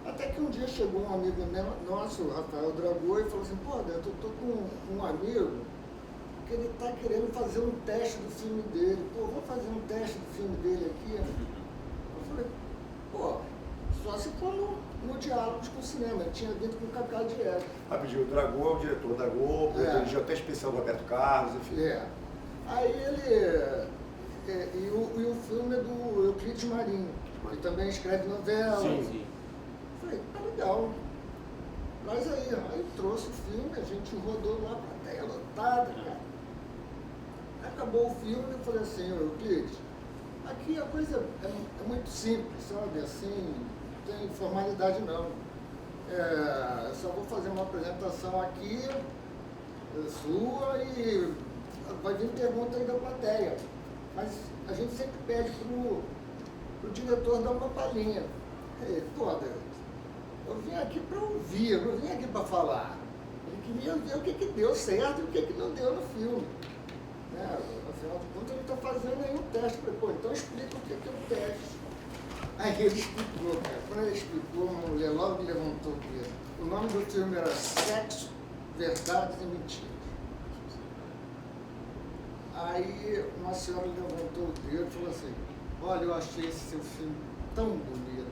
Até que um dia chegou um amigo nosso, o Rafael Dragô, e falou assim: pô, Neto, eu estou com um amigo que ele está querendo fazer um teste do filme dele. Pô, vamos fazer um teste do filme dele aqui? Eu falei, pô, só se for no Diálogos com o Cinema. Ele tinha vindo com o Cacá Diego.
Rapidinho, o Dragô é o diretor da Globo, dirigiu até especial Roberto Carlos, enfim.
Aí ele... E o filme é do Euclides Marinho. Ele também escreve novela.
Sim.
Falei, tá legal. Mas aí trouxe o filme, a gente rodou lá, plateia lotada, cara. Acabou o filme, eu falei assim, Euclides, aqui a coisa é muito simples, sabe? Assim, não tem formalidade não. Só vou fazer uma apresentação aqui, sua, e vai vir pergunta aí da plateia. Mas a gente sempre pede pro diretor dar uma palhinha. Pô, eu vim aqui para ouvir, eu não vim aqui para falar. Ele queria ver o que deu certo e o que não deu no filme. Afinal de contas, ele está fazendo aí um teste. Falei, pô, então explica o que é o teste. Aí ele explicou, cara. Quando ele explicou, uma mulher logo levantou o dedo. O nome do filme era Sexo, Verdades e Mentiras. Aí uma senhora levantou o dedo e falou assim, olha, eu achei esse seu filme tão bonito,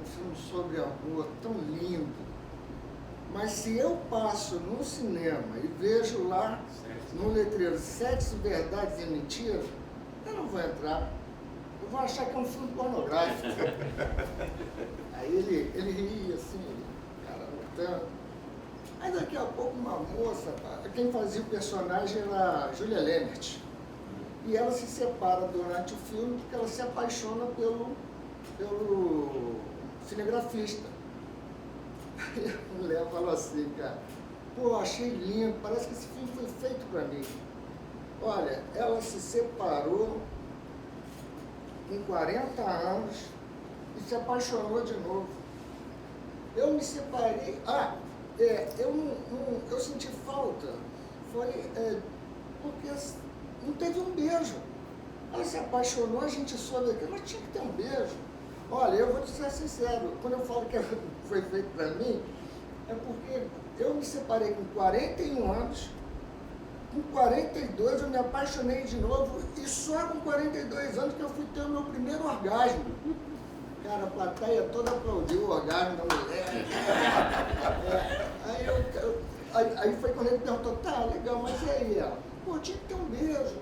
um filme sobre amor tão lindo, mas se eu passo no cinema e vejo lá no letreiro Sexo, Verdades e Mentiras, eu não vou entrar. Eu vou achar que é um filme pornográfico. Aí ele ria assim, cara, lutando. Aí daqui a pouco uma moça, quem fazia o personagem era a Julia Lemert. E ela se separa durante o filme porque ela se apaixona pelo cinegrafista. Aí a mulher falou assim, cara, pô, achei lindo, parece que esse filme foi feito para mim. Olha, ela se separou com 40 anos e se apaixonou de novo. Eu me separei, eu senti falta, porque não teve um beijo. Ela se apaixonou, a gente soube que ela tinha que ter um beijo. Olha, eu vou te ser sincero, quando eu falo que foi feito para mim, é porque eu me separei com 41 anos, com 42 eu me apaixonei de novo, e só com 42 anos que eu fui ter o meu primeiro orgasmo. Cara, a plateia toda aplaudiu o orgasmo da mulher. Aí foi quando ele perguntou, tá, legal, mas e aí? Ela, pô, tinha que ter um beijo.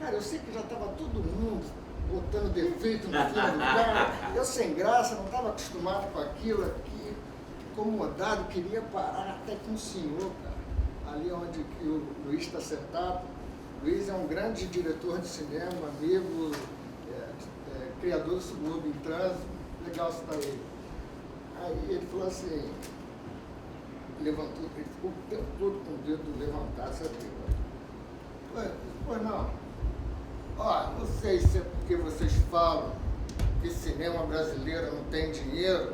Cara, eu sei que já estava todo mundo botando defeito no filme do cara. Eu sem graça, não estava acostumado com aquilo aqui, incomodado, queria parar até com o senhor, cara. Ali onde que o Luiz está sentado. O Luiz é um grande diretor de cinema, amigo, criador do Subúrbio em Trânsito, legal citar ele. Aí ele falou assim, levantou, ele ficou o tempo todo com o dedo levantado, sabe? Pois não. Ó, não sei se é porque vocês falam que cinema brasileiro não tem dinheiro.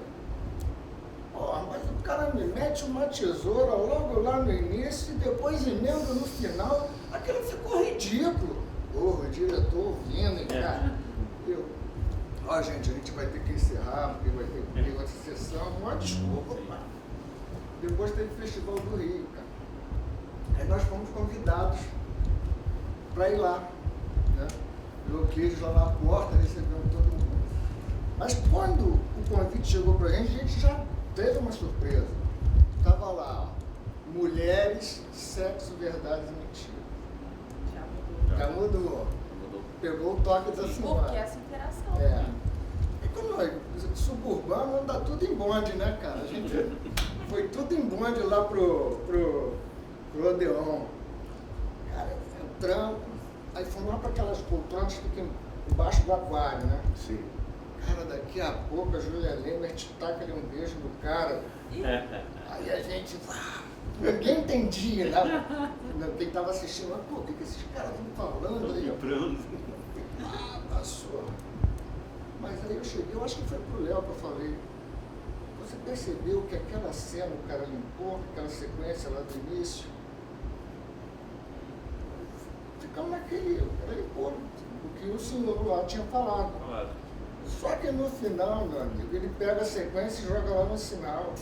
Ó, mas o cara me mete uma tesoura logo lá no início e depois emenda no final. Aquilo ficou ridículo. Porra, o diretor ouvindo, cara. Ó, gente, a gente vai ter que encerrar, porque vai ter outra sessão. Uma desculpa, pá. Depois teve o Festival do Rio, cara. Aí nós fomos convidados para ir lá, né? Euclides lá na porta, recebendo todo mundo. Mas quando o convite chegou para a gente já teve uma surpresa. Estava lá, ó, Mulheres, Sexo, Verdades e Mentiras. Já mudou. Pegou o toque da senhora.
Porque essa interação.
É. E como nós, suburbano, anda tudo em bonde, né, cara? A gente foi tudo em bonde lá pro Odeon. Cara, entramos, aí fomos lá para aquelas poltronas que ficam embaixo do aquário, né?
Sim.
Cara, daqui a pouco a Julia Lemert taca ali um beijo no cara. Aí a gente, ninguém entendia, né? Quem estava assistindo, mas, pô, o que esses caras estão falando aí? Passou. Mas aí eu cheguei, eu acho que foi pro Léo que eu falei. Você percebeu que aquela cena o cara limpou, aquela sequência lá do início? Ficamos naquele, o cara limpou o que o senhor lá tinha falado. Só que no final, meu amigo, ele pega a sequência e joga lá no final.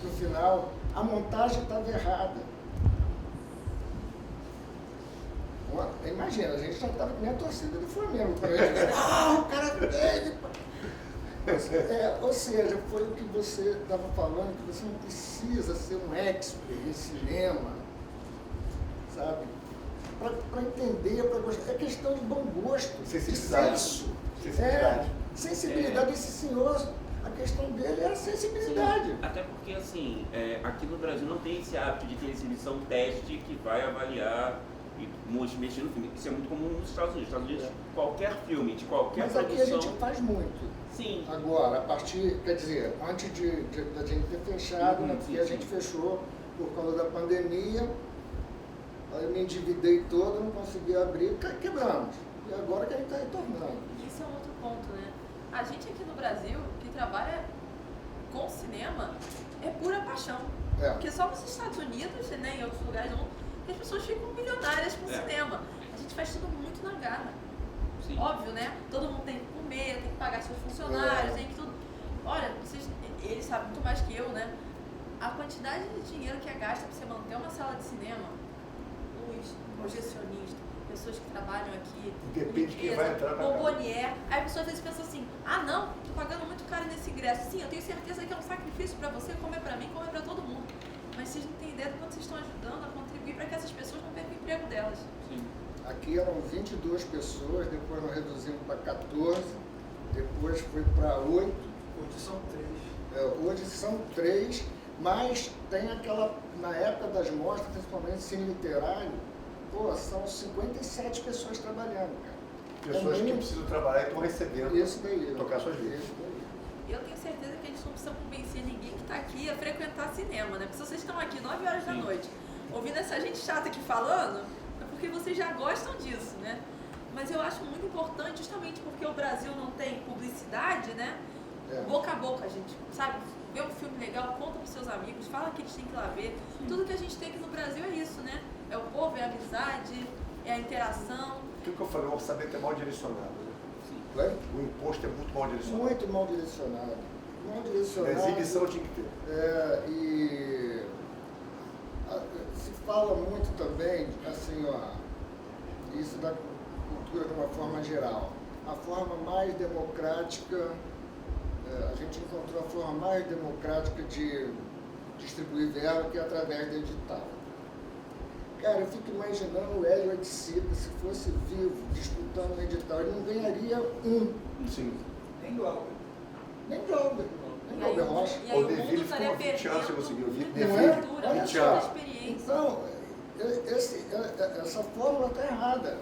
No final, a montagem estava errada. Imagina, a gente já estava com a torcida do Flamengo. O cara dele. Ou seja, foi o que você estava falando, que você não precisa ser um expert em cinema, sabe? Para entender, para gostar. É questão de bom gosto, de senso. Sensibilidade. Esse senhor, a questão dele é a sensibilidade.
Sim, até porque, assim, aqui no Brasil não tem esse hábito de ter exibição teste que vai avaliar e mexer no filme. Isso é muito comum nos Estados Unidos. Nos Estados Unidos, qualquer filme, de qualquer produção...
Mas aqui a gente faz muito.
Sim.
Agora, a partir, quer dizer, antes da gente ter fechado, né, porque a gente fechou por causa da pandemia, aí eu me endividei todo, não consegui abrir, quebramos. E agora que a gente está retornando.
Isso é um outro ponto, né? A gente aqui no Brasil, que trabalha com cinema, é pura paixão. Porque só nos Estados Unidos, né, em outros lugares do mundo, que as pessoas ficam milionárias com cinema. A gente faz tudo muito na garra.
Sim.
Óbvio, né? Todo mundo tem um comer, tem que pagar seus funcionários, tem que tudo. Olha, eles sabem muito mais que eu, né? A quantidade de dinheiro que é gasta para você manter uma sala de cinema, luz, projecionista, pessoas que trabalham aqui,
Depende de quem vai entrar pra cá.
bombonier. Aí a pessoa às vezes pensa assim, ah não, tô pagando muito caro nesse ingresso. Sim, eu tenho certeza que é um sacrifício para você, como é para mim, como é para todo mundo. Mas vocês não têm ideia do quanto vocês estão ajudando a contribuir para que essas pessoas não percam o emprego delas.
Sim.
Aqui eram 22 pessoas, depois nós reduzimos para 14, depois foi para 8.
Hoje são 3.
Hoje são 3, mas tem aquela, na época das mostras, principalmente cine literário, pô, são 57 pessoas trabalhando, cara.
Pessoas que precisam trabalhar e estão recebendo.
Isso daí.
Tocar suas vidas.
Isso daí.
Eu tenho certeza que a gente não precisa convencer ninguém que está aqui a frequentar cinema, né? Porque se vocês estão aqui 9 horas da noite, ouvindo essa gente chata aqui falando, é porque vocês já gostam disso, né? Mas eu acho muito importante, justamente porque o Brasil não tem publicidade, né? Boca a boca, gente, sabe? Vê um filme legal, conta pros seus amigos, fala que eles têm que ir lá ver. Tudo que a gente tem aqui no Brasil é isso, né? É o povo, é a amizade, é a interação.
Aquilo que eu falei, o orçamento é mal direcionado. Né?
Vai?
O imposto é muito mal direcionado.
Muito mal direcionado. Mal
A
direcionado.
exibição tinha que ter.
Se fala muito também, assim, ó, isso da cultura de uma forma geral. A forma mais democrática, a gente encontrou a forma mais democrática de distribuir verba, que é através do edital. Cara, eu fico imaginando o Hélio Oiticica, se fosse vivo, disputando o edital, ele não ganharia um.
Sim.
Nem do Álvaro.
Nem Glauber. Nem Glauber Rocha.
E aí
O
o
Deville
mundo
ficou
estaria
20 anos sem
perdendo
conseguir ouvir.
muita
Deville,
cultura,
20
muita
anos.
experiência.
Então, essa fórmula está errada.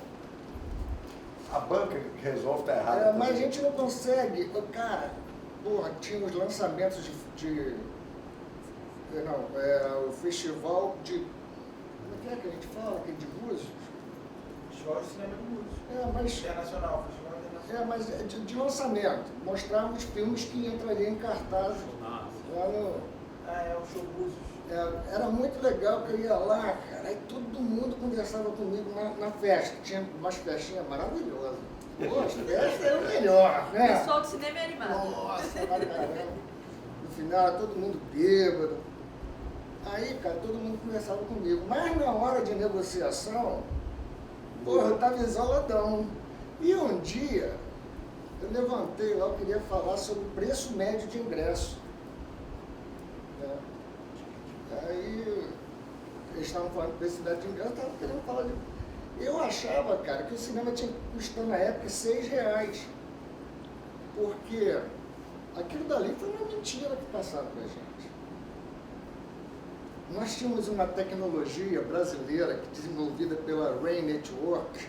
A banca que resolve está errada.
Mas a
também.
gente não consegue. Cara, porra, tinha os lançamentos o festival de. Como é que a gente fala? Aquele de Búzios?
Jorge Cinema do Músico.
Mas
Internacional, Festival Internacional.
mas de lançamento. Mostrava os filmes que entrariam em cartaz lá no.
É o show Búzios.
Era muito legal que eu ia lá, cara, aí todo mundo conversava comigo na festa. Tinha umas festinhas maravilhosas. Poxa, essa era o melhor,
O
né?
pessoal do cinema é animado.
Nossa, pra caramba. No final, era todo mundo bêbado. Aí, cara, todo mundo conversava comigo. Mas na hora de negociação, porra, eu tava isoladão. E um dia, eu levantei lá, eu queria falar sobre o preço médio de ingresso. Né? Aí, eles estavam falando de preço médio de ingresso, eu estava querendo falar de... Eu achava, cara, que o cinema tinha custado na época R$6. Porque aquilo dali foi uma mentira que passaram pra gente. Nós tínhamos uma tecnologia brasileira desenvolvida pela Rain Network.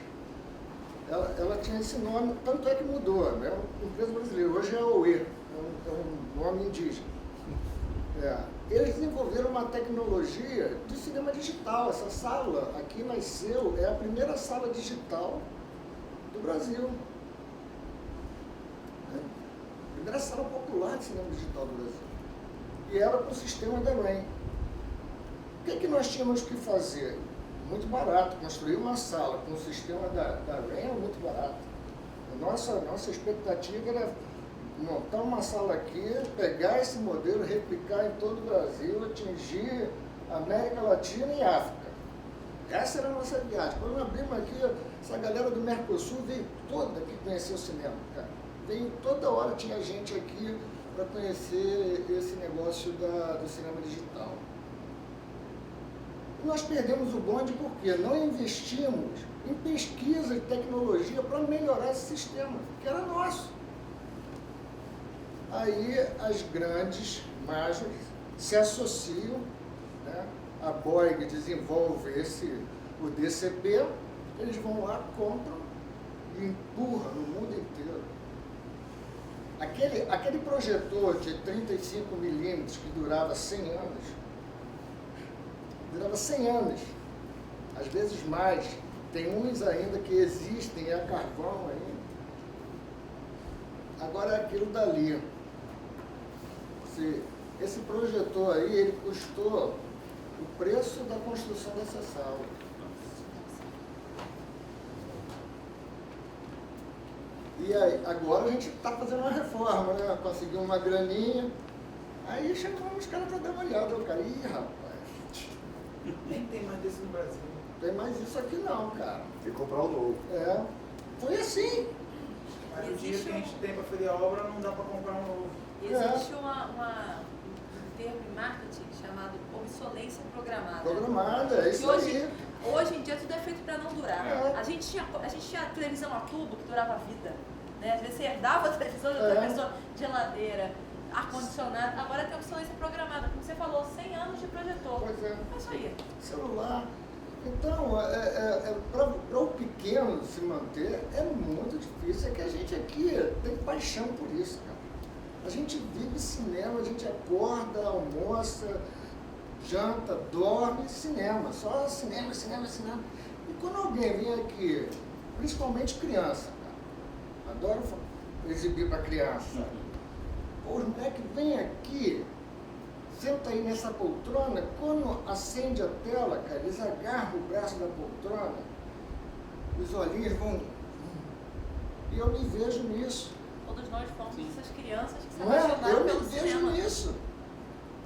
Ela tinha esse nome, tanto é que mudou, né? É uma empresa brasileira, hoje é a OE, é um nome indígena. Eles desenvolveram uma tecnologia de cinema digital. Essa sala aqui nasceu, é a primeira sala digital do Brasil. A primeira sala popular de cinema digital do Brasil. E era com o sistema da Rain. O que nós tínhamos que fazer? Muito barato. Construir uma sala com o sistema da Rain é muito barato. A nossa expectativa era montar uma sala aqui, pegar esse modelo, replicar em todo o Brasil, atingir a América Latina e África. Essa era a nossa viagem. Quando abrimos aqui, essa galera do Mercosul veio toda aqui conhecer o cinema, cara. Veio toda hora, tinha gente aqui para conhecer esse negócio do cinema digital. Nós perdemos o bonde porque não investimos em pesquisa e tecnologia para melhorar esse sistema, que era nosso. Aí as grandes margens se associam, né? A Boeing desenvolve o DCP, eles vão lá, compram e empurram no mundo inteiro. Aquele projetor de 35 milímetros que durava 100 anos, às vezes mais, tem uns ainda que existem, é a carvão ainda. Agora é aquilo dali. Esse projetor aí, ele custou o preço da construção dessa sala. E E aí, agora a gente está fazendo uma reforma, né? Conseguiu uma graninha. Aí chamamos os caras para dar uma olhada. O cara, ih, rapaz,
Nem tem mais desse no Brasil.
não tem mais isso aqui não, cara.
Tem que comprar um novo.
É, foi assim.
Mas o dia
Existe
que a gente tem para fazer a obra, não dá para comprar um novo.
Existe um termo em marketing chamado obsolência programada.
Programada, é isso
Que hoje,
aí.
hoje em dia tudo é feito para não durar.
É.
A gente tinha televisão a tubo que durava a vida. Né? Às vezes você herdava a televisão de outra pessoa, geladeira, ar-condicionado. Agora tem obsolência programada, como você falou, 100 anos de projetor.
Pois é.
É isso aí.
Celular. Então, para o pequeno se manter é muito difícil. É que a gente aqui tem paixão por isso, cara. A gente vive cinema, a gente acorda, almoça, janta, dorme, cinema. Só cinema, cinema, cinema. E quando alguém vem aqui, principalmente criança, cara, adoro exibir para criança. Os moleques vêm aqui, senta aí nessa poltrona, quando acende a tela, cara, eles agarram o braço da poltrona, os olhinhos vão... E eu me vejo nisso.
Todos nós fomos essas crianças que se
Não é?
apaixonaram
Eu
pelo
me vejo
cinema.
nisso.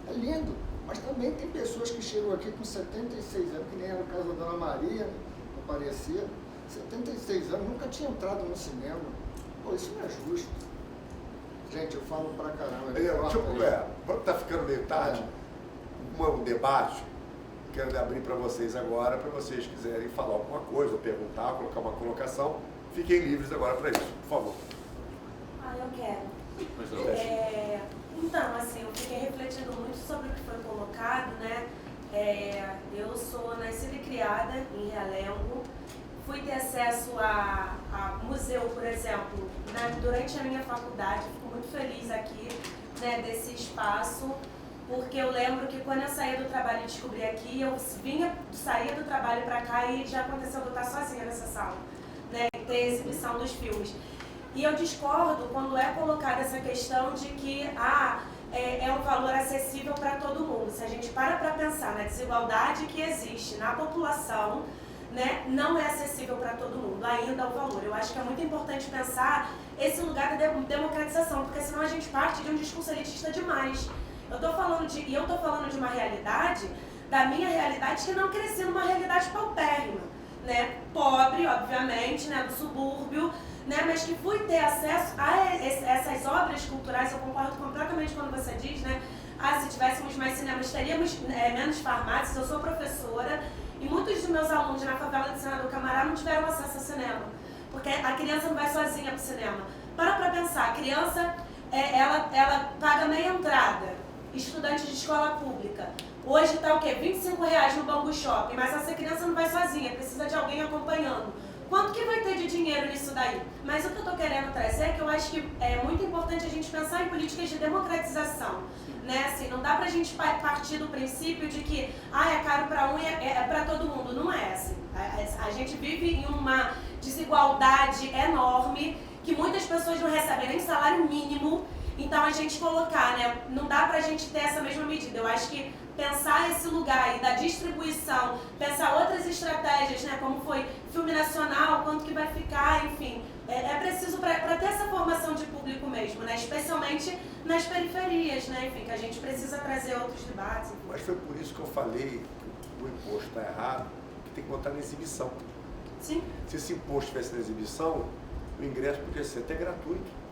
É lindo. Mas também tem pessoas que chegam aqui com 76 anos, que nem era o caso da Dona Maria, no Aparecida. 76 anos, nunca tinha entrado no cinema. Pô, isso não é justo. Gente, eu falo pra caramba.
Tá ficando meio tarde. Um debate, quero abrir para vocês agora, para vocês quiserem falar alguma coisa, ou perguntar, colocar uma colocação. Fiquem livres agora para isso, por favor.
Eu quero. Então, assim, eu fiquei refletindo muito sobre o que foi colocado, né? Eu sou nascida e criada em Realengo. Fui ter acesso a museu, por exemplo, durante a minha faculdade. Fico muito feliz aqui, né, desse espaço, porque eu lembro que quando eu saía do trabalho e descobri aqui, eu saía do trabalho para cá e já aconteceu de eu estar sozinha nessa sala, né, e ter a exibição dos filmes. E eu discordo quando é colocada essa questão de que é um valor acessível para todo mundo. Se a gente para pensar na desigualdade que existe na população, né, não é acessível para todo mundo, ainda o valor. Eu acho que é muito importante pensar esse lugar da democratização, porque senão a gente parte de um discurso elitista demais. Eu estou falando de uma realidade, da minha realidade, que não cresci numa realidade paupérrima, né, pobre, obviamente, né, do subúrbio, né, mas que fui ter acesso a essas obras culturais. Eu concordo completamente quando você diz, né, se tivéssemos mais cinemas, teríamos menos farmácias. Eu sou professora e muitos dos meus alunos na favela de Senador Camará não tiveram acesso ao cinema, porque a criança não vai sozinha para o cinema. Para pensar, a criança, ela paga meia entrada, estudante de escola pública. Hoje está o quê? R$25 no Bambu Shopping, mas essa criança não vai sozinha, precisa de alguém acompanhando. Quanto que vai ter de dinheiro nisso daí? Mas o que eu estou querendo trazer é que eu acho que é muito importante a gente pensar em políticas de democratização. Né? Assim, não dá pra gente partir do princípio de que é caro para um e é para todo mundo. Não é assim. A gente vive em uma desigualdade enorme, que muitas pessoas não recebem nem salário mínimo. Então a gente colocar, né? Não dá pra gente ter essa mesma medida. Eu acho que pensar esse lugar aí da distribuição, pensar outras estratégias, né? Como foi filme nacional, quanto que vai ficar, enfim. É preciso para ter essa formação de público mesmo, né? Especialmente nas periferias, né? Enfim, que a gente precisa trazer outros debates. Enfim.
Mas foi por isso que eu falei que o imposto está errado, que tem que botar na exibição.
Sim.
Se esse imposto estivesse na exibição, o ingresso podia ser até gratuito.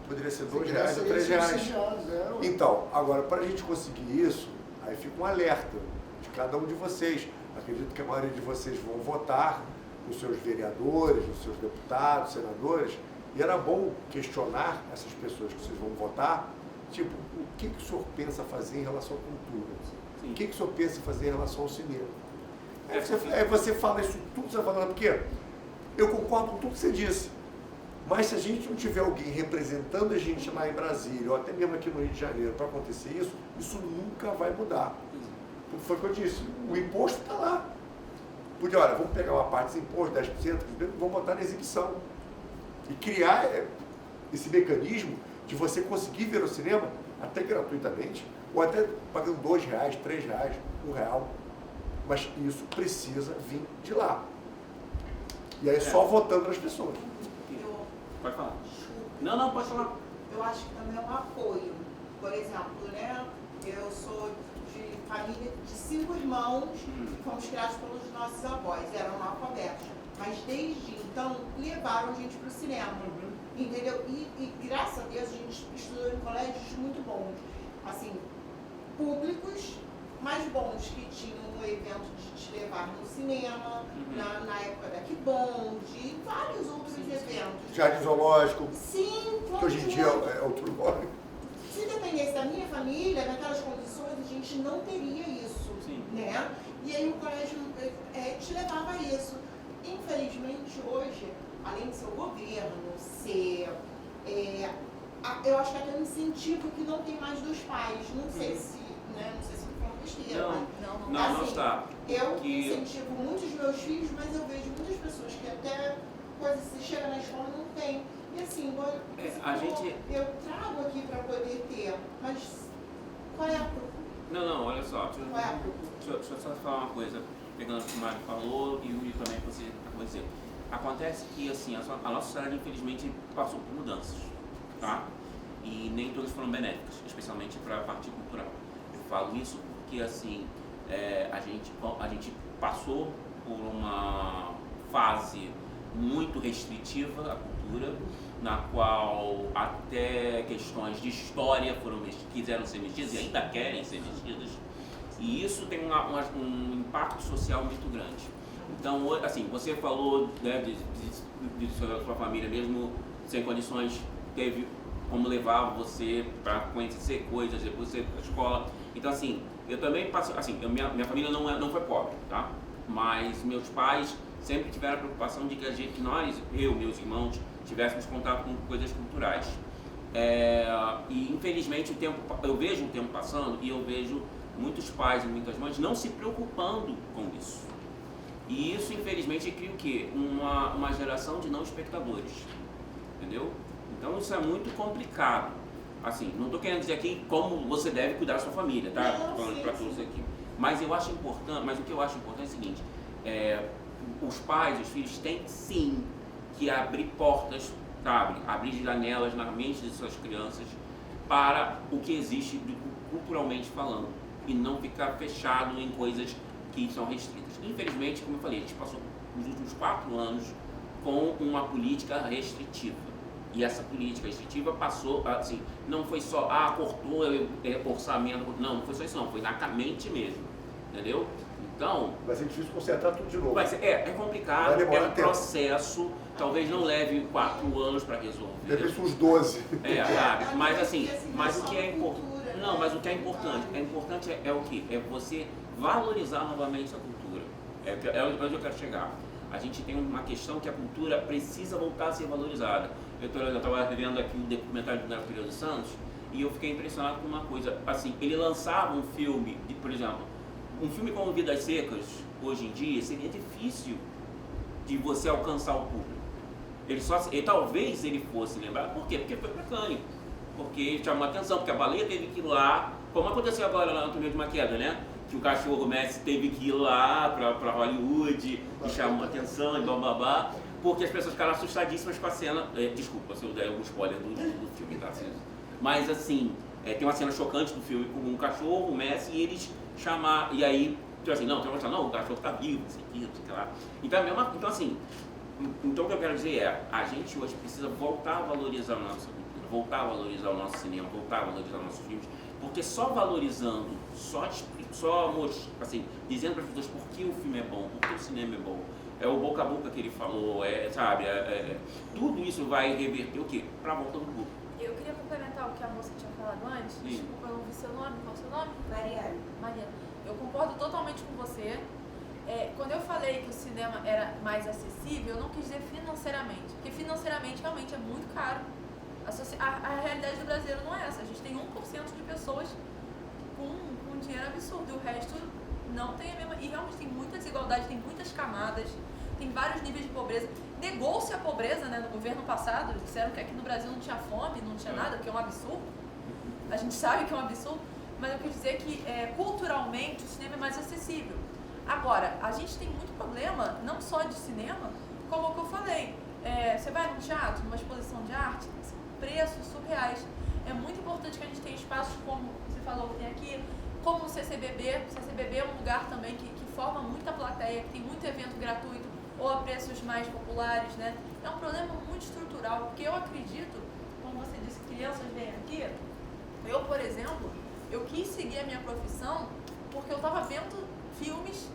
Poderia ser R$2 ou R$3. Então, agora, para a gente conseguir isso, aí fica um alerta de cada um de vocês. Acredito que a maioria de vocês vão votar nos seus vereadores, nos seus deputados, senadores, e era bom questionar essas pessoas que vocês vão votar, tipo, o que o senhor pensa fazer em relação à cultura?
Sim.
O que o senhor pensa fazer em relação ao cinema? Aí você fala isso tudo, você fala, porque eu concordo com tudo que você disse, mas se a gente não tiver alguém representando a gente lá em Brasília, ou até mesmo aqui no Rio de Janeiro, para acontecer isso, isso nunca vai mudar. Foi o que eu disse, o imposto está lá. Porque, olha, vamos pegar uma parte desse imposto, 10%, vamos botar na exibição. E criar esse mecanismo de você conseguir ver o cinema até gratuitamente, ou até pagando R$2, R$3, R$1. Mas isso precisa vir de lá. E aí só votando nas pessoas.
Pode falar.
Desculpa.
Não, pode falar.
Eu acho que também é um apoio. Por exemplo, né? Eu sou de família de 5 irmãos e fomos criados pelos nossos avós, eram analfabetos. Mas desde então levaram a gente para o cinema. Entendeu? E graças a Deus a gente estudou em colégios muito bons. Assim, públicos, mas bons, que tinham um evento de te levar no cinema, na época da Kibond, e vários outros eventos.
Jardim Zoológico,
Sim,
que hoje em dia é outro nome.
se dependesse da minha família, naquelas condições, a gente não teria isso, né? E aí o colégio te levava a isso. Infelizmente, hoje, além de ser o governo, ser... eu acho que até um incentivo que não tem mais dos pais. Não sei se, né? Não sei se foi uma besteira, mas...
Não está.
Eu incentivo muito os meus filhos, mas eu vejo muitas pessoas que até coisa se chega na escola não tem. E assim, igual eu trago aqui para poder ter, mas qual é a procura?
Não, olha só.
Qual é a procura?
Deixa eu só falar uma coisa, pegando o que o Mário falou e o também que você acabou de dizer. Acontece que assim, a nossa sociedade infelizmente passou por mudanças, tá? E nem todas foram benéficas, especialmente para a parte cultural. Eu falo isso porque assim, a gente passou por uma fase muito restritiva à cultura, na qual até questões de história quiseram ser mexidas e ainda querem ser mexidas. E isso tem um impacto social muito grande. Então, assim, você falou, né, de sua família mesmo sem condições, teve como levar você para conhecer coisas, depois você para a escola. Então, assim, eu também passei, assim, minha família não foi pobre, tá? Mas meus pais sempre tiveram a preocupação de que nós, meus irmãos, tivéssemos contato com coisas culturais. E infelizmente eu vejo o tempo passando e eu vejo muitos pais e muitas mães não se preocupando com isso. E isso infelizmente cria o quê? Uma geração de não espectadores, entendeu? Então isso é muito complicado. Assim, não estou querendo dizer aqui como você deve cuidar da sua família, tá? Estou falando para todos aqui. Mas o que eu acho importante é o seguinte, os pais, os filhos têm sim que abrir portas, sabe? Abrir janelas na mente de suas crianças para o que existe culturalmente falando e não ficar fechado em coisas que são restritas. Infelizmente, como eu falei, a gente passou os últimos 4 anos com uma política restritiva. E essa política restritiva passou, assim, não foi só, cortou orçamento, não foi só isso não, foi na mente mesmo, entendeu? Então...
Vai ser difícil consertar tudo de novo.
É complicado, é um processo, talvez não leve 4 anos para resolver.
Deve ser uns 12.
Sabe? Mas assim, mas o que é importante... Não, mas o que é importante é o quê? É você valorizar novamente a cultura. É onde eu quero chegar. A gente tem uma questão que a cultura precisa voltar a ser valorizada. Eu estava revendo aqui um documentário do Nelson Pereira dos Santos e eu fiquei impressionado com uma coisa. Assim, ele lançava um filme, por exemplo, um filme como Vidas Secas, hoje em dia, seria difícil de você alcançar o público. Talvez ele fosse lembrado, por quê? Porque foi mecânico, porque chamou a atenção, porque a baleia teve que ir lá, como aconteceu agora lá no Túnel de uma Queda, né? Que o cachorro Messi teve que ir lá para Hollywood e chamou a atenção e bababá, porque as pessoas ficaram assustadíssimas com a cena. Desculpa se eu der algum spoiler do filme, tá? Mas assim, tem uma cena chocante do filme com um cachorro, o Messi, e eles chamar, e aí, tipo assim, não, o cachorro tá vivo, não sei lá. Então assim, o que eu quero dizer a gente hoje precisa voltar a valorizar a nossa cultura, voltar a valorizar o nosso cinema, voltar a valorizar os nossos filmes, porque só valorizando, só assim, dizendo para as pessoas por que o filme é bom, por que o cinema é bom, é o boca a boca que ele falou, tudo isso vai reverter o quê? Para a volta do público.
Eu queria complementar o que a moça tinha falado antes.
Sim.
Desculpa, eu não vi seu nome. Qual é o seu nome?
Mariana.
Mariana. Eu concordo totalmente com você. Quando eu falei que o cinema era mais acessível, eu não quis dizer financeiramente, porque financeiramente realmente é muito caro. A realidade do brasileiro não é essa. A gente tem 1% de pessoas com dinheiro absurdo, e o resto não tem a mesma. E realmente tem muita desigualdade, tem muitas camadas, tem vários níveis de pobreza. Negou-se a pobreza, né, no governo passado, disseram que aqui no Brasil não tinha fome, não tinha nada, o que é um absurdo. A gente sabe que é um absurdo, mas eu quis dizer que culturalmente o cinema é mais acessível. Agora, a gente tem muito problema, não só de cinema, como o que eu falei. você vai num teatro, numa exposição de arte, preços surreais. É muito importante que a gente tenha espaços como você falou que tem aqui, como o CCBB. O CCBB é um lugar também que forma muita plateia, que tem muito evento gratuito ou a preços mais populares, né? É um problema muito estrutural, porque eu acredito, como você disse, crianças vêm aqui. Eu, por exemplo, eu quis seguir a minha profissão porque eu estava vendo filmes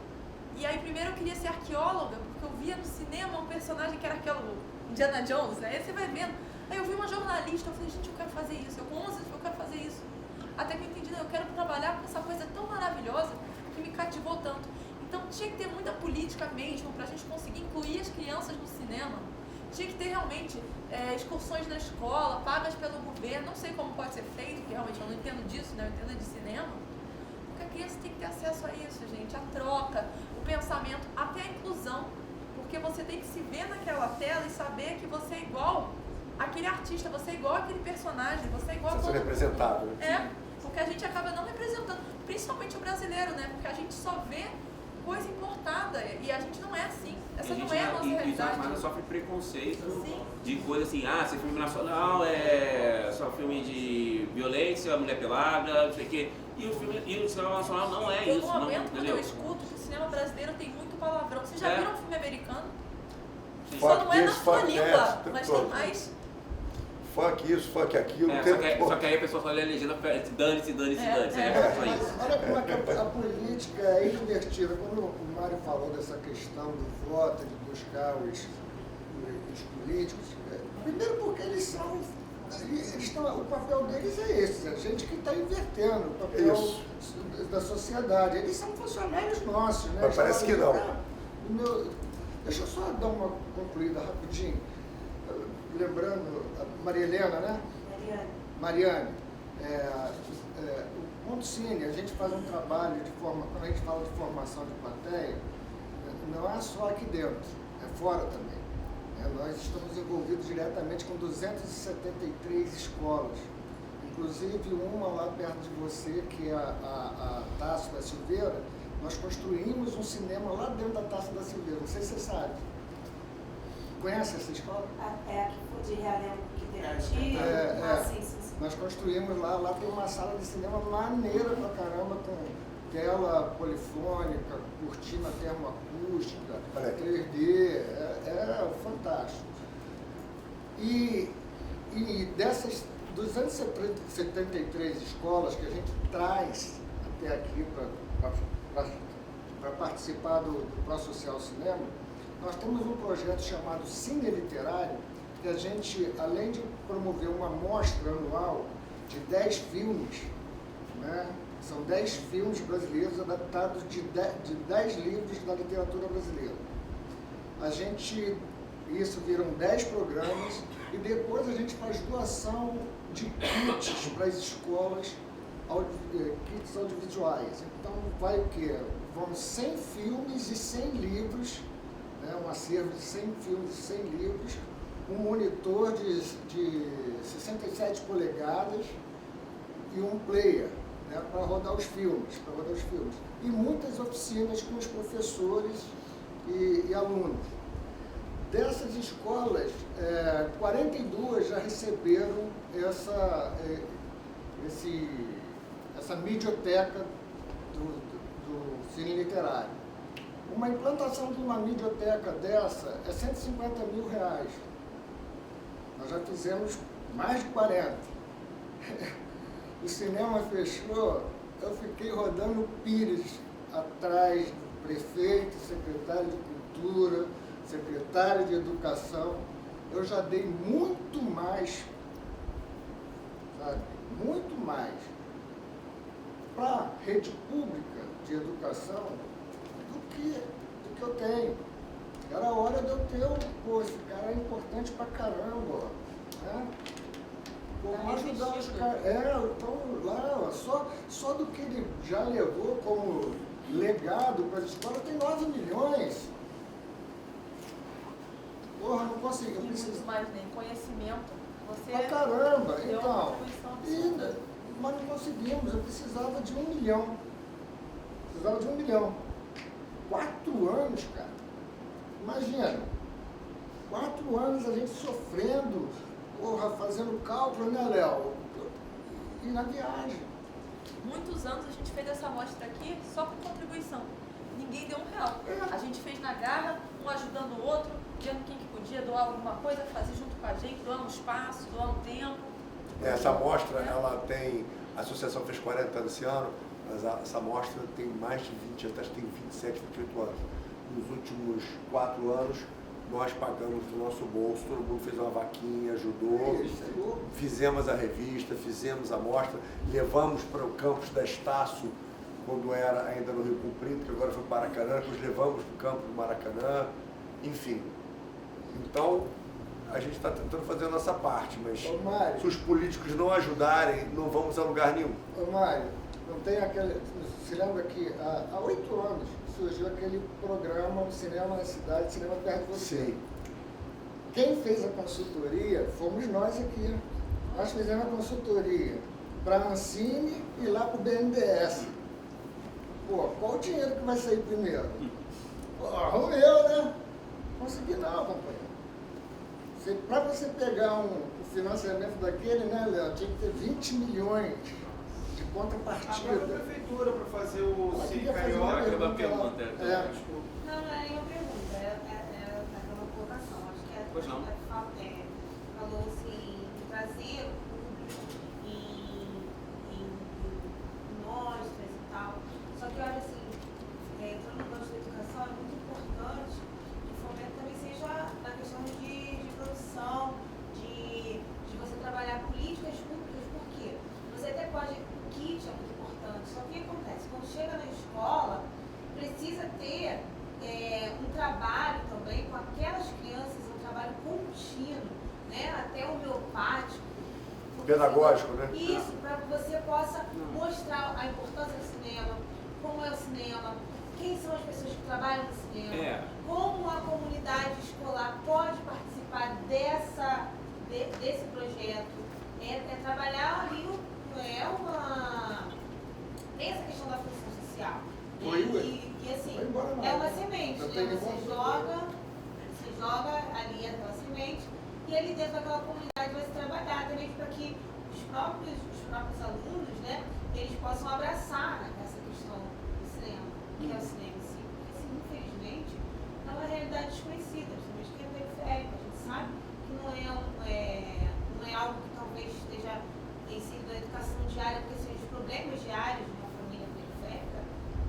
e aí primeiro eu queria ser arqueóloga, porque eu via no cinema um personagem que era arqueólogo, Indiana Jones, né? Aí você vai vendo. Aí eu vi uma jornalista, eu falei, gente, eu quero fazer isso. Eu com 11 anos, eu quero fazer isso. Até que eu entendi, não, eu quero trabalhar com essa coisa tão maravilhosa que me cativou tanto. Então tinha que ter muita política mesmo para a gente conseguir incluir as crianças no cinema. Tinha que ter realmente excursões na escola, pagas pelo governo. Não sei como pode ser feito, porque realmente eu não entendo disso, né? Eu entendo de cinema. Porque a criança tem que ter acesso a isso, gente. A troca, o pensamento, até a inclusão. Porque você tem que se ver naquela tela e saber que você é igual àquele artista, você é igual àquele personagem, você é igual a todo mundo.
representado.
Porque a gente acaba não representando, principalmente o brasileiro, né? Porque a gente só vê coisa importada e a gente não é assim. Essa não é a nossa realidade.
E sofre preconceito.
Sim.
De coisa assim, esse filme nacional é só filme de violência, mulher pelada, não sei o quê. E o cinema nacional não é
eu
isso.
Eu não aguento quando
entendeu?
eu escuto que o cinema brasileiro tem muito palavrão. Vocês já viram um filme americano?
Sim.
Só não é na
Fuck
sua
this,
língua,
fuck that,
mas
tudo.
tem mais.
Fuck isso, fuck aquilo.
Só que aí a pessoa só lê a legenda, dane-se. É só isso.
Olha como é que a política é invertida. Quando o Mário falou dessa questão do voto, de buscar os políticos, primeiro porque eles estão, o papel deles é esse, a gente que está invertendo o papel da sociedade. Eles são funcionários nossos, né?
Mas parece que não.
Deixa eu só dar uma concluída rapidinho. Lembrando, a Maria Helena, né? Mariane. O Ponto Cine, a gente faz um trabalho quando a gente fala de formação de plateia, não é só aqui dentro, é fora também. Nós estamos envolvidos diretamente com 273 escolas, inclusive uma lá perto de você, que é a Tasso da Silveira. Nós construímos um cinema lá dentro da Tasso da Silveira, não sei se você sabe. Conhece essa escola?
É a que foi de Realengo que teve aqui? Sim.
Nós construímos lá tem uma sala de cinema maneira pra caramba, com tela polifônica, cortina termoacústica, 3D, é fantástico. E dessas 273 escolas que a gente traz até aqui para participar do Pró-Social Cinema, nós temos um projeto chamado Cine Literário, que a gente, além de promover uma mostra anual de 10 filmes, né? São 10 filmes brasileiros adaptados de 10 livros da literatura brasileira. Isso viram 10 programas e depois a gente faz doação de kits para as escolas, kits audiovisuais. Então vai o quê? Vão 100 filmes e 100 livros, né? Um acervo de 100 filmes e 100 livros, um monitor de 67 polegadas e um player, né, para rodar os filmes. E muitas oficinas com os professores e alunos. Dessas escolas, 42 já receberam essa midioteca do Cine Literário. Uma implantação de uma midioteca dessa é R$150 mil. Nós já fizemos mais de 40. O cinema fechou, eu fiquei rodando pires atrás do prefeito, secretário de Cultura, secretário de Educação. Eu já dei muito mais, sabe? Muito mais para a rede pública de educação do que eu tenho. Era hora de eu ter esse cara é importante pra caramba, né? Vamos ajudar os caras. Então lá, só do que ele já levou como legado para a escola tem 9 milhões. Porra, não consegui. Eu preciso.
Muito mais, né? Conhecimento. Você
Pra caramba,
deu
então.
uma contribuição absurda.
Nós não conseguimos, eu precisava de 1 milhão. 4 anos, cara. Imagina. 4 anos a gente sofrendo, porra, fazendo cálculo, né, Léo? E na viagem.
Muitos anos a gente fez essa amostra aqui só com contribuição. Ninguém deu R$1. A gente fez na garra, um ajudando o outro, vendo quem que podia doar alguma coisa, fazer junto com a gente, doar um espaço, doar um tempo.
Essa amostra, ela tem, a associação fez 40 anos esse ano, mas essa amostra tem mais de 20, até tem 27, 28 anos. Nos últimos 4 anos, nós pagamos do nosso bolso, todo mundo fez uma vaquinha, ajudou, fizemos a revista, fizemos a amostra, levamos para o campus da Estácio, quando era ainda no Rio Comprido, que agora foi para o Maracanã, depois levamos para o campo do Maracanã, enfim. Então, a gente está tentando fazer a nossa parte, mas se os políticos não ajudarem, não vamos a lugar nenhum.
Ô Mário, não tem aquele... Você lembra que há 8 anos surgiu aquele programa, um cinema na cidade, cinema perto de você.
Sim.
Quem fez a consultoria fomos nós aqui. Nós fizemos a consultoria para a Ancine e lá para o BNDES. Pô, qual o dinheiro que vai sair primeiro? Pô, o meu, né? Consegui não, companheiro. Para você pegar o financiamento daquele, né, Léo, tinha que ter 20 milhões de contrapartida.
A própria prefeitura para fazer o
Ela
Cine
queria fazer uma
Carioca.
pergunta,
Desculpa.
Não é nenhuma pergunta, é uma colocação. Acho que
Pois não.
falou-se em trazer o público em mostras e tal. Só que eu acho assim, entrando no gancho da educação, é muito importante que o fomento também seja na questão de produção, de você trabalhar políticas públicas, por quê? Você até pode, o kit é muito importante, só que o que acontece? Quando chega na escola, precisa ter um trabalho também com aquelas crianças, um trabalho contínuo, né? Até homeopático.
Pedagógico, né?
Isso, para que você possa mostrar a importância do cinema, como é o cinema, quem são as pessoas que trabalham no cinema, como a comunidade escolar pode participar desse projeto. Trabalhar ali, tem essa questão da função social. E assim, é uma semente, né? Você joga ali aquela semente e ali dentro daquela comunidade vai se trabalhar também para que os próprios alunos, né, eles possam abraçar essa questão do cinema, que é o cinema em si. Porque assim, infelizmente, é uma realidade desconhecida, principalmente quem é periférico. A gente sabe que não é algo que talvez esteja inserido na educação diária, porque são os problemas diários de uma família periférica,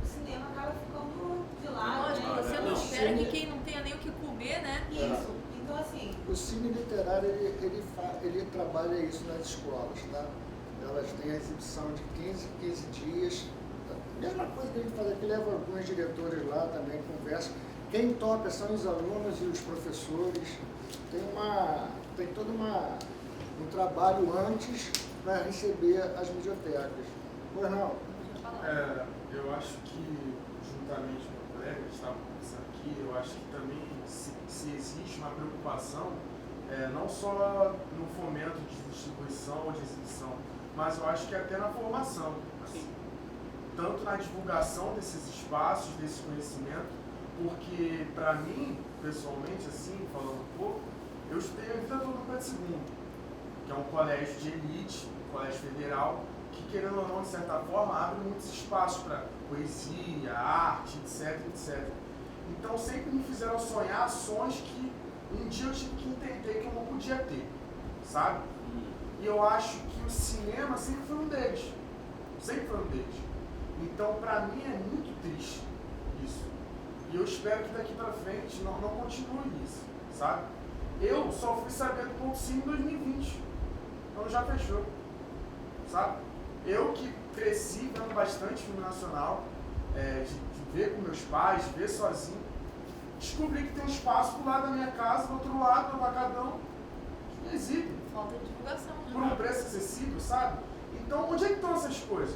o cinema acaba ficando de lado.
Lógico,
né?
você não espera que quem não tenha nem o que comer, né?
Isso. Então, assim...
O Cine Literário, ele trabalha isso nas escolas, tá? Elas têm a exibição de 15 dias. Mesma coisa que a gente faz aqui, leva alguns diretores lá também, conversa. Quem toca são os alunos e os professores. Tem todo um trabalho antes para receber as bibliotecas. Pois não?
Eu acho que, juntamente com o colega que estava conversando aqui, eu acho que também se existe uma preocupação, não só no fomento de distribuição ou de exibição, mas eu acho que até na formação. Assim, tanto na divulgação desses espaços, desse conhecimento, porque para mim, pessoalmente, assim, falando um pouco, eu estudei a vida toda no Pedro II, que é um colégio de elite, um colégio federal, que, querendo ou não, de certa forma, abre muitos espaços para poesia, arte, etc, etc. Então, sempre me fizeram sonhar sonhos que um dia eu tive que entender que eu não podia ter, sabe? E eu acho que o cinema sempre foi um deles. Sempre foi um deles. Então, para mim, é muito triste isso. E eu espero que daqui para frente não continue isso, sabe? Eu só fui saber do Ponto Cine em 2020. Então já fechou, sabe? Eu que cresci vendo bastante filme nacional, de ver com meus pais, de ver sozinho, descobri que tem um espaço do lado da minha casa, do outro lado, do Atacadão, que não exibe.
Falta de divulgação, né?
Por um preço acessível, sabe? Então, onde é que estão essas coisas?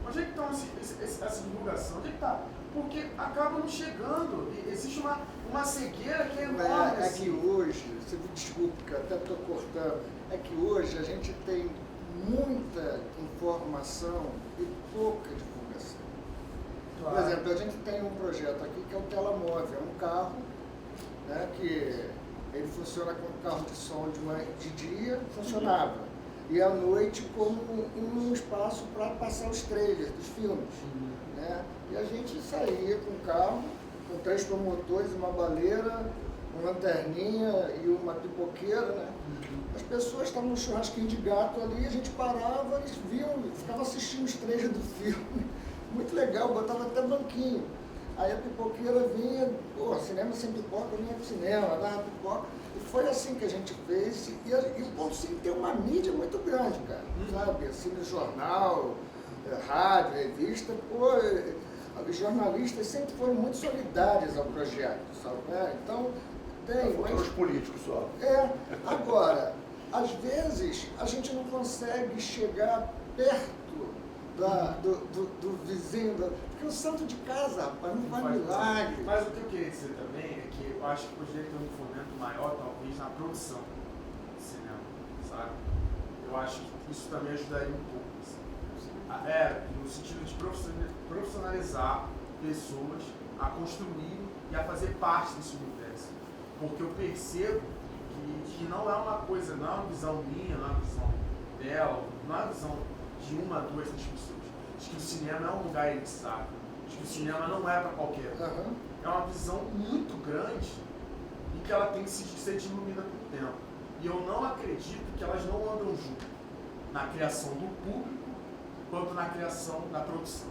Onde é que estão essa divulgação? Onde é que está? Porque acaba não chegando. E existe uma cegueira que é enorme.
É que hoje, você me desculpe, que eu até estou cortando, é que hoje a gente tem muita informação e pouca divulgação.
Claro.
Por exemplo, a gente tem um projeto aqui que é o Telamóvel, é um carro, né, que Ele funciona como carro de som de dia, funcionava. E à noite como um espaço para passar os trailers dos filmes. Né? E a gente saía com o carro, com 3 promotores, uma baleira, uma lanterninha e uma pipoqueira, né? As pessoas estavam no churrasquinho de gato ali, a gente parava, eles viam, ficava assistindo os trailers do filme. Muito legal, botava até banquinho. Aí a pipoqueira vinha, pô, cinema sem pipoca, vinha pro cinema, dava pipoca. E foi assim que a gente fez. E o Ponto Cine tem uma mídia muito grande, cara. Sabe? Assim, no jornal, rádio, revista, pô, os jornalistas sempre foram muito solidários ao projeto, sabe? Então, tem.
Foram os políticos só.
Agora, às vezes a gente não consegue chegar perto do vizinho, porque o santo de casa, rapaz, não faz milagre.
Mas o que eu queria dizer também é que eu acho que poderia ter um fomento maior, talvez, na produção de cinema, sabe? Eu acho que isso também ajudaria um pouco. Assim. No sentido de profissionalizar pessoas a construir e a fazer parte desse universo. Porque eu percebo que não é uma coisa, não é uma visão minha, não é uma visão dela, não é uma visão de 1 a 2 das pessoas. Acho que o cinema é um lugar elitizado. Acho que o cinema não é para qualquer um. É uma visão muito grande e que ela tem que ser diluída com o tempo. E eu não acredito que elas não andam junto na criação do público quanto na criação da produção.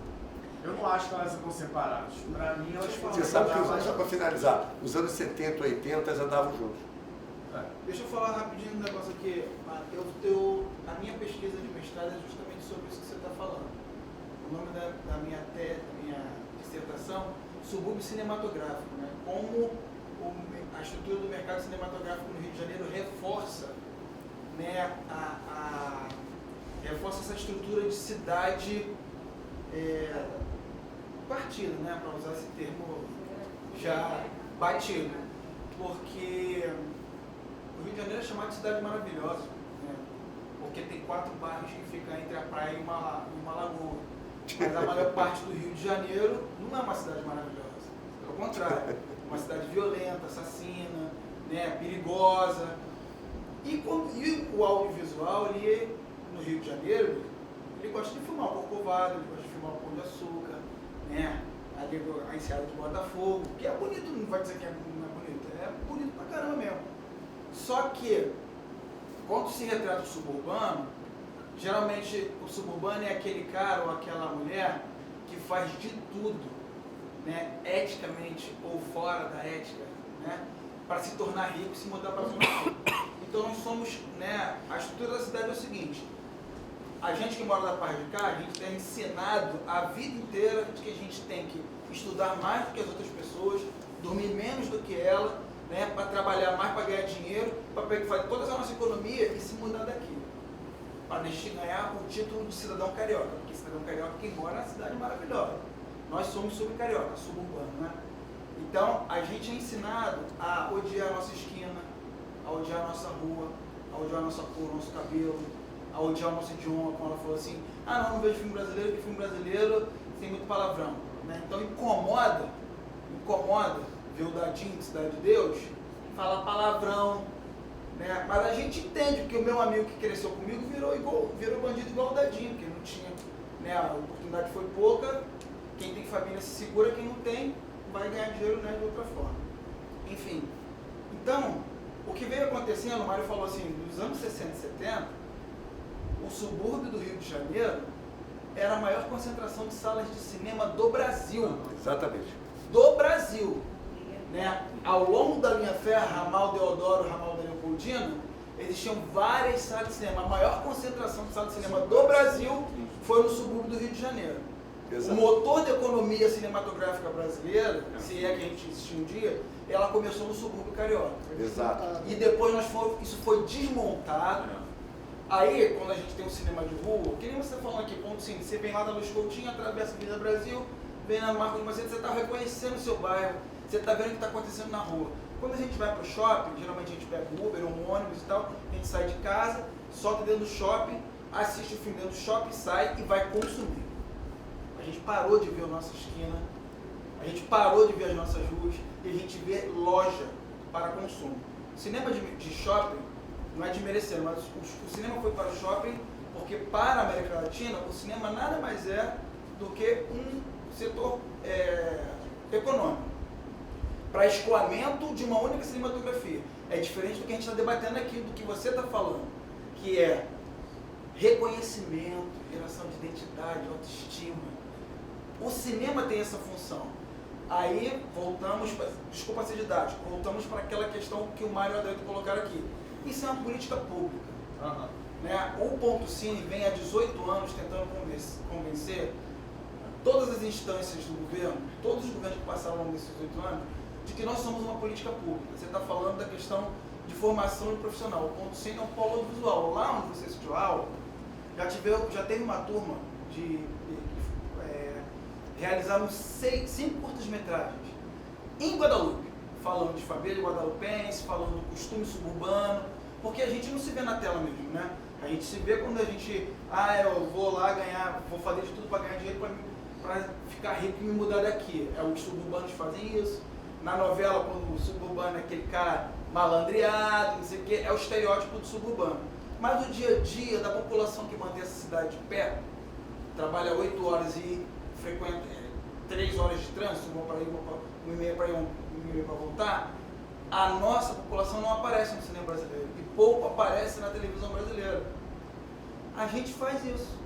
Eu não acho que elas andam separadas. Para mim, elas foram...
Você sabe que, só para finalizar, os anos 70 e 80 elas andavam juntos.
Deixa eu falar rapidinho um negócio aqui. A minha pesquisa de mestrado é justamente sobre isso que você está falando. O nome da minha dissertação, subúrbio cinematográfico, né? Como a estrutura do mercado cinematográfico no Rio de Janeiro reforça, né, reforça essa estrutura de cidade partida, né, para usar esse termo já batido. Porque o Rio de Janeiro é chamado de cidade maravilhosa, né? Porque tem 4 bairros que ficam entre a praia e uma lagoa. Mas a maior parte do Rio de Janeiro não é uma cidade maravilhosa. Pelo contrário, é uma cidade violenta, assassina, né, perigosa. E o audiovisual ali no Rio de Janeiro, ele gosta de filmar o Corcovado, ele gosta de filmar o Pão de Açúcar, né? Ali a Enseada de Botafogo, que é bonito, não vai dizer que não é bonito, é bonito pra caramba mesmo. Só que, quando se retrata o suburbano, geralmente o suburbano é aquele cara ou aquela mulher que faz de tudo, né, eticamente ou fora da ética, né, para se tornar rico e se mudar para a Zona Sul. Então nós somos, né, a estrutura da cidade é o seguinte: a gente que mora da parte de cá, a gente é ensinado a vida inteira de que a gente tem que estudar mais do que as outras pessoas, dormir menos do que ela, né, para trabalhar mais, para ganhar dinheiro, para fazer toda a nossa economia e se mudar daqui. Para a gente ganhar o título de cidadão carioca, porque cidadão carioca é quem mora na cidade maravilhosa. Nós somos subcarioca, suburbano, né? Então, a gente é ensinado a odiar a nossa esquina, a odiar a nossa rua, a odiar a nossa cor, o nosso cabelo, a odiar o nosso idioma, como ela falou assim, não vejo filme brasileiro, porque filme brasileiro tem muito palavrão, né? Então incomoda ver o Dadinho de Cidade de Deus falar palavrão, né? Mas a gente entende, porque o meu amigo que cresceu comigo virou bandido igual o Dadinho, porque não tinha, né, a oportunidade foi pouca, quem tem família se segura, quem não tem vai ganhar dinheiro, né, de outra forma. Enfim, então, o que veio acontecendo, o Mário falou assim, nos anos 60 e 70, o subúrbio do Rio de Janeiro era a maior concentração de salas de cinema do Brasil.
Exatamente.
Do Brasil. Né? Ao longo da linha férrea, ramal Deodoro, ramal da Leopoldina, existiam várias salas de cinema. A maior concentração de salas de cinema do Brasil foi no subúrbio do Rio de Janeiro. Exato. O motor da economia cinematográfica brasileira, se é que a gente existiu um dia, ela começou no subúrbio carioca.
Exato.
E depois isso foi desmontado. Aí, quando a gente tem um cinema de rua, que nem você está falando aqui, Ponto Cine, você vem lá da Luz Coutinho, atravessa a Avenida Brasil, vem na Marcos de Macedo, você está reconhecendo o seu bairro, você está vendo o que está acontecendo na rua. Quando a gente vai para o shopping, geralmente a gente pega um Uber ou um ônibus e tal, a gente sai de casa, solta dentro do shopping, assiste o filme dentro do shopping, sai e vai consumir. A gente parou de ver a nossa esquina, a gente parou de ver as nossas ruas e a gente vê loja para consumo. cinema de shopping, não é de merecer, mas o cinema foi para o shopping porque para a América Latina o cinema nada mais é do que um setor econômico, para escoamento de uma única cinematografia. É diferente do que a gente está debatendo aqui, do que você está falando, que é reconhecimento, geração de identidade, autoestima. O cinema tem essa função. Aí voltamos, desculpa ser didático, voltamos para aquela questão que o Mário e o Adalto colocaram aqui. Isso é uma política pública. Né? O Ponto Cine vem há 18 anos tentando convencer todas as instâncias do governo, todos os governos que passaram ao longo desses 18 anos, de que nós somos uma política pública. Você está falando da questão de formação de profissional. O Ponto Cine é um polo audiovisual. Lá onde você assistiu a aula, já teve uma turma de realizaram 5 curtas-metragens em Guadalupe, falando de família guadalupense, falando do costume suburbano, porque a gente não se vê na tela mesmo, né? A gente se vê quando a gente, eu vou lá ganhar, vou fazer de tudo para ganhar dinheiro para ficar rico e me mudar daqui. Os suburbanos fazem isso. Na novela, quando o suburbano é aquele cara malandreado, não sei o quê, é o estereótipo do suburbano. Mas no dia a dia da população que mantém essa cidade de pé, trabalha 8 horas e frequenta 3 horas de trânsito, uma para ir, uma e meia para ir, uma e meia para voltar, a nossa população não aparece no cinema brasileiro e pouco aparece na televisão brasileira. A gente faz isso.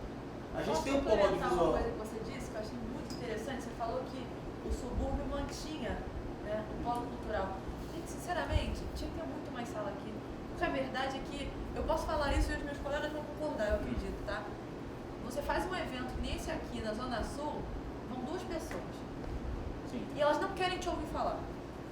A gente tem um polo audiovisual.
Uma coisa que você disse que eu achei muito interessante, você falou que o subúrbio mantinha, né, o polo cultural. Gente, sinceramente, tinha que ter muito mais sala aqui. Porque a verdade é que eu posso falar isso e os meus colegas vão concordar, eu acredito, tá? Você faz um evento que nem esse aqui na Zona Sul, vão 2 pessoas.
Sim.
E elas não querem te ouvir falar.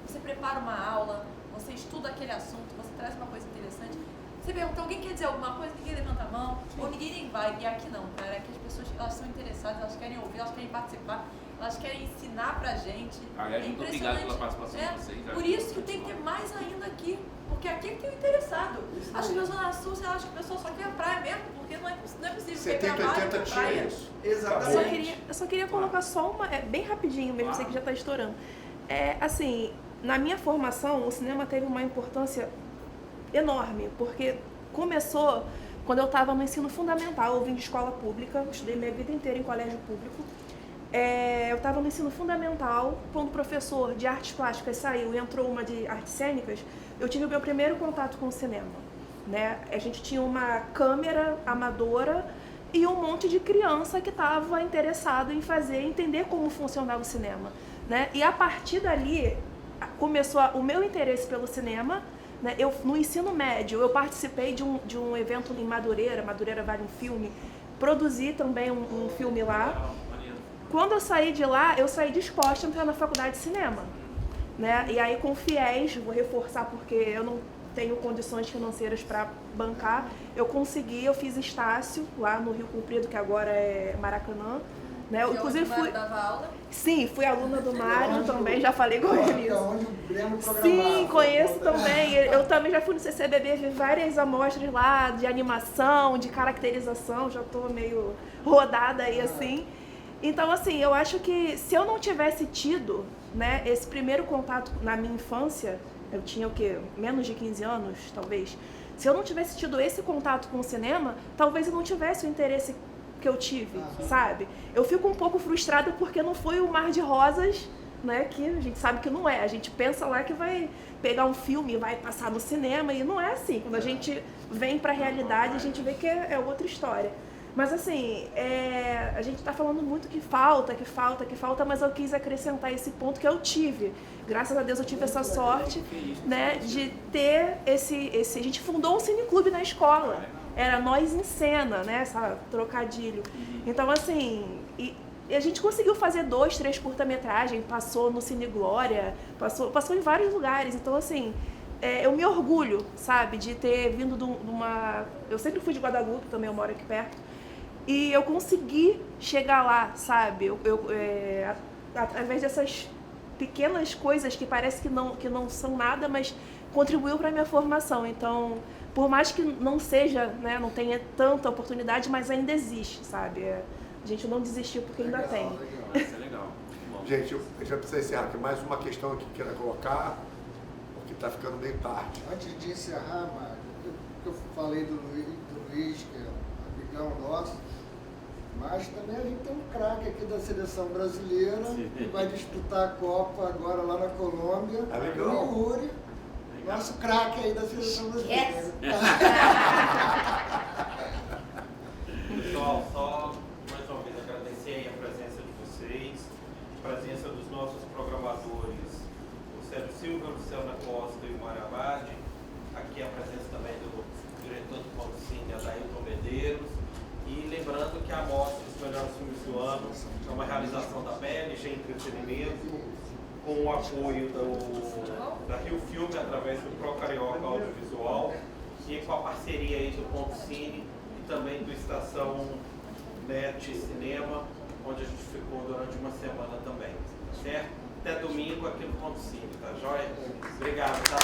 Você prepara uma aula, você estuda aquele assunto, você traz uma coisa interessante. Você pergunta, alguém quer dizer alguma coisa? Ninguém levanta a mão, ou ninguém nem vai. E aqui não, cara, aqui as pessoas elas são interessadas, elas querem ouvir, elas querem participar, elas querem ensinar pra gente.
Aliás, muito obrigado pela participação de vocês.
Por isso que tem que ter mais ainda aqui, porque aqui é que tem o interessado. Acho que na Zona Sul, você acha que o pessoal só quer a praia mesmo, porque não é possível.
70, 80 tinha isso.
Exatamente.
Eu só queria colocar só uma, bem rapidinho mesmo, sei que já está estourando. Assim, na minha formação, o cinema teve uma importância enorme, porque começou quando eu estava no ensino fundamental. Eu vim de escola pública, estudei minha vida inteira em colégio público. Eu estava no ensino fundamental, quando o professor de artes plásticas saiu e entrou uma de artes cênicas, eu tive o meu primeiro contato com o cinema. Né? A gente tinha uma câmera amadora e um monte de criança que estava interessado em entender como funcionava o cinema. Né? E a partir dali começou o meu interesse pelo cinema. Né? No ensino médio eu participei de um evento em Madureira Vale um Filme, produzi também um filme lá. Quando eu saí de lá, eu saí disposta a entrar na faculdade de cinema. Né? E aí com FIES, vou reforçar porque eu não tenho condições financeiras para bancar, eu fiz Estácio lá no Rio Comprido, que agora é Maracanã. Né? Eu, inclusive
dava aula?
Sim, fui aluna do Mário também, já falei com ele isso.
Onde o Breno programava.
Sim, conheço também. Eu também já fui no CCBB, vi várias amostras lá de animação, de caracterização, já estou meio rodada aí assim. Então, assim, eu acho que se eu não tivesse tido, né, esse primeiro contato na minha infância, eu tinha o quê? Menos de 15 anos, talvez. Se eu não tivesse tido esse contato com o cinema, talvez eu não tivesse o interesse que eu tive, sabe? Eu fico um pouco frustrada porque não foi o mar de rosas, né, que a gente sabe que não é. A gente pensa lá que vai pegar um filme e vai passar no cinema e não é assim. Quando a gente vem pra realidade, a gente vê que é outra história. Mas assim, a gente está falando muito que falta, mas eu quis acrescentar esse ponto que eu tive. Graças a Deus eu tive essa sorte, né, de ter esse... A gente fundou um cineclube na escola. Era Nós em Cena, né, essa trocadilho. Então assim, e a gente conseguiu fazer 2, 3 curta-metragens, passou no Cine Glória, passou em vários lugares. Então assim, eu me orgulho, sabe, de ter vindo de uma... Eu sempre fui de Guadalupe, também eu moro aqui perto. E eu consegui chegar lá, sabe? Através dessas pequenas coisas que parece que não são nada, mas contribuiu para a minha formação. Então, por mais que não seja, né, não tenha tanta oportunidade, mas ainda existe, sabe? A gente não desistiu porque ainda tem.
Isso é legal.
Gente, eu já preciso encerrar aqui. Mais uma questão que eu quero colocar, porque que está ficando bem tarde.
Antes de encerrar, Mário, eu falei do Luiz, que é um amigão nosso, mas também a gente tem um craque aqui da seleção brasileira, que vai disputar a Copa agora lá na Colômbia, o Yuri, nosso craque aí da seleção brasileira.
Pessoal, só mais uma vez agradecer aí a presença de vocês, a presença dos nossos programadores, o Sérgio Silva, o Luciana Costa e o Mário Abad. Aqui a presença também do diretor do Ponto Cine, Adailton Medeiros. E lembrando que a Mostra dos Melhores Filmes do Ano é uma realização da BLG Entretenimento, com o apoio da Rio Filme através do Pro Carioca Audiovisual e com a parceria aí do Ponto Cine e também do Estação Net Cinema, onde a gente ficou durante uma semana também, certo? Até domingo aqui no Ponto Cine, tá joia? Obrigado, tá?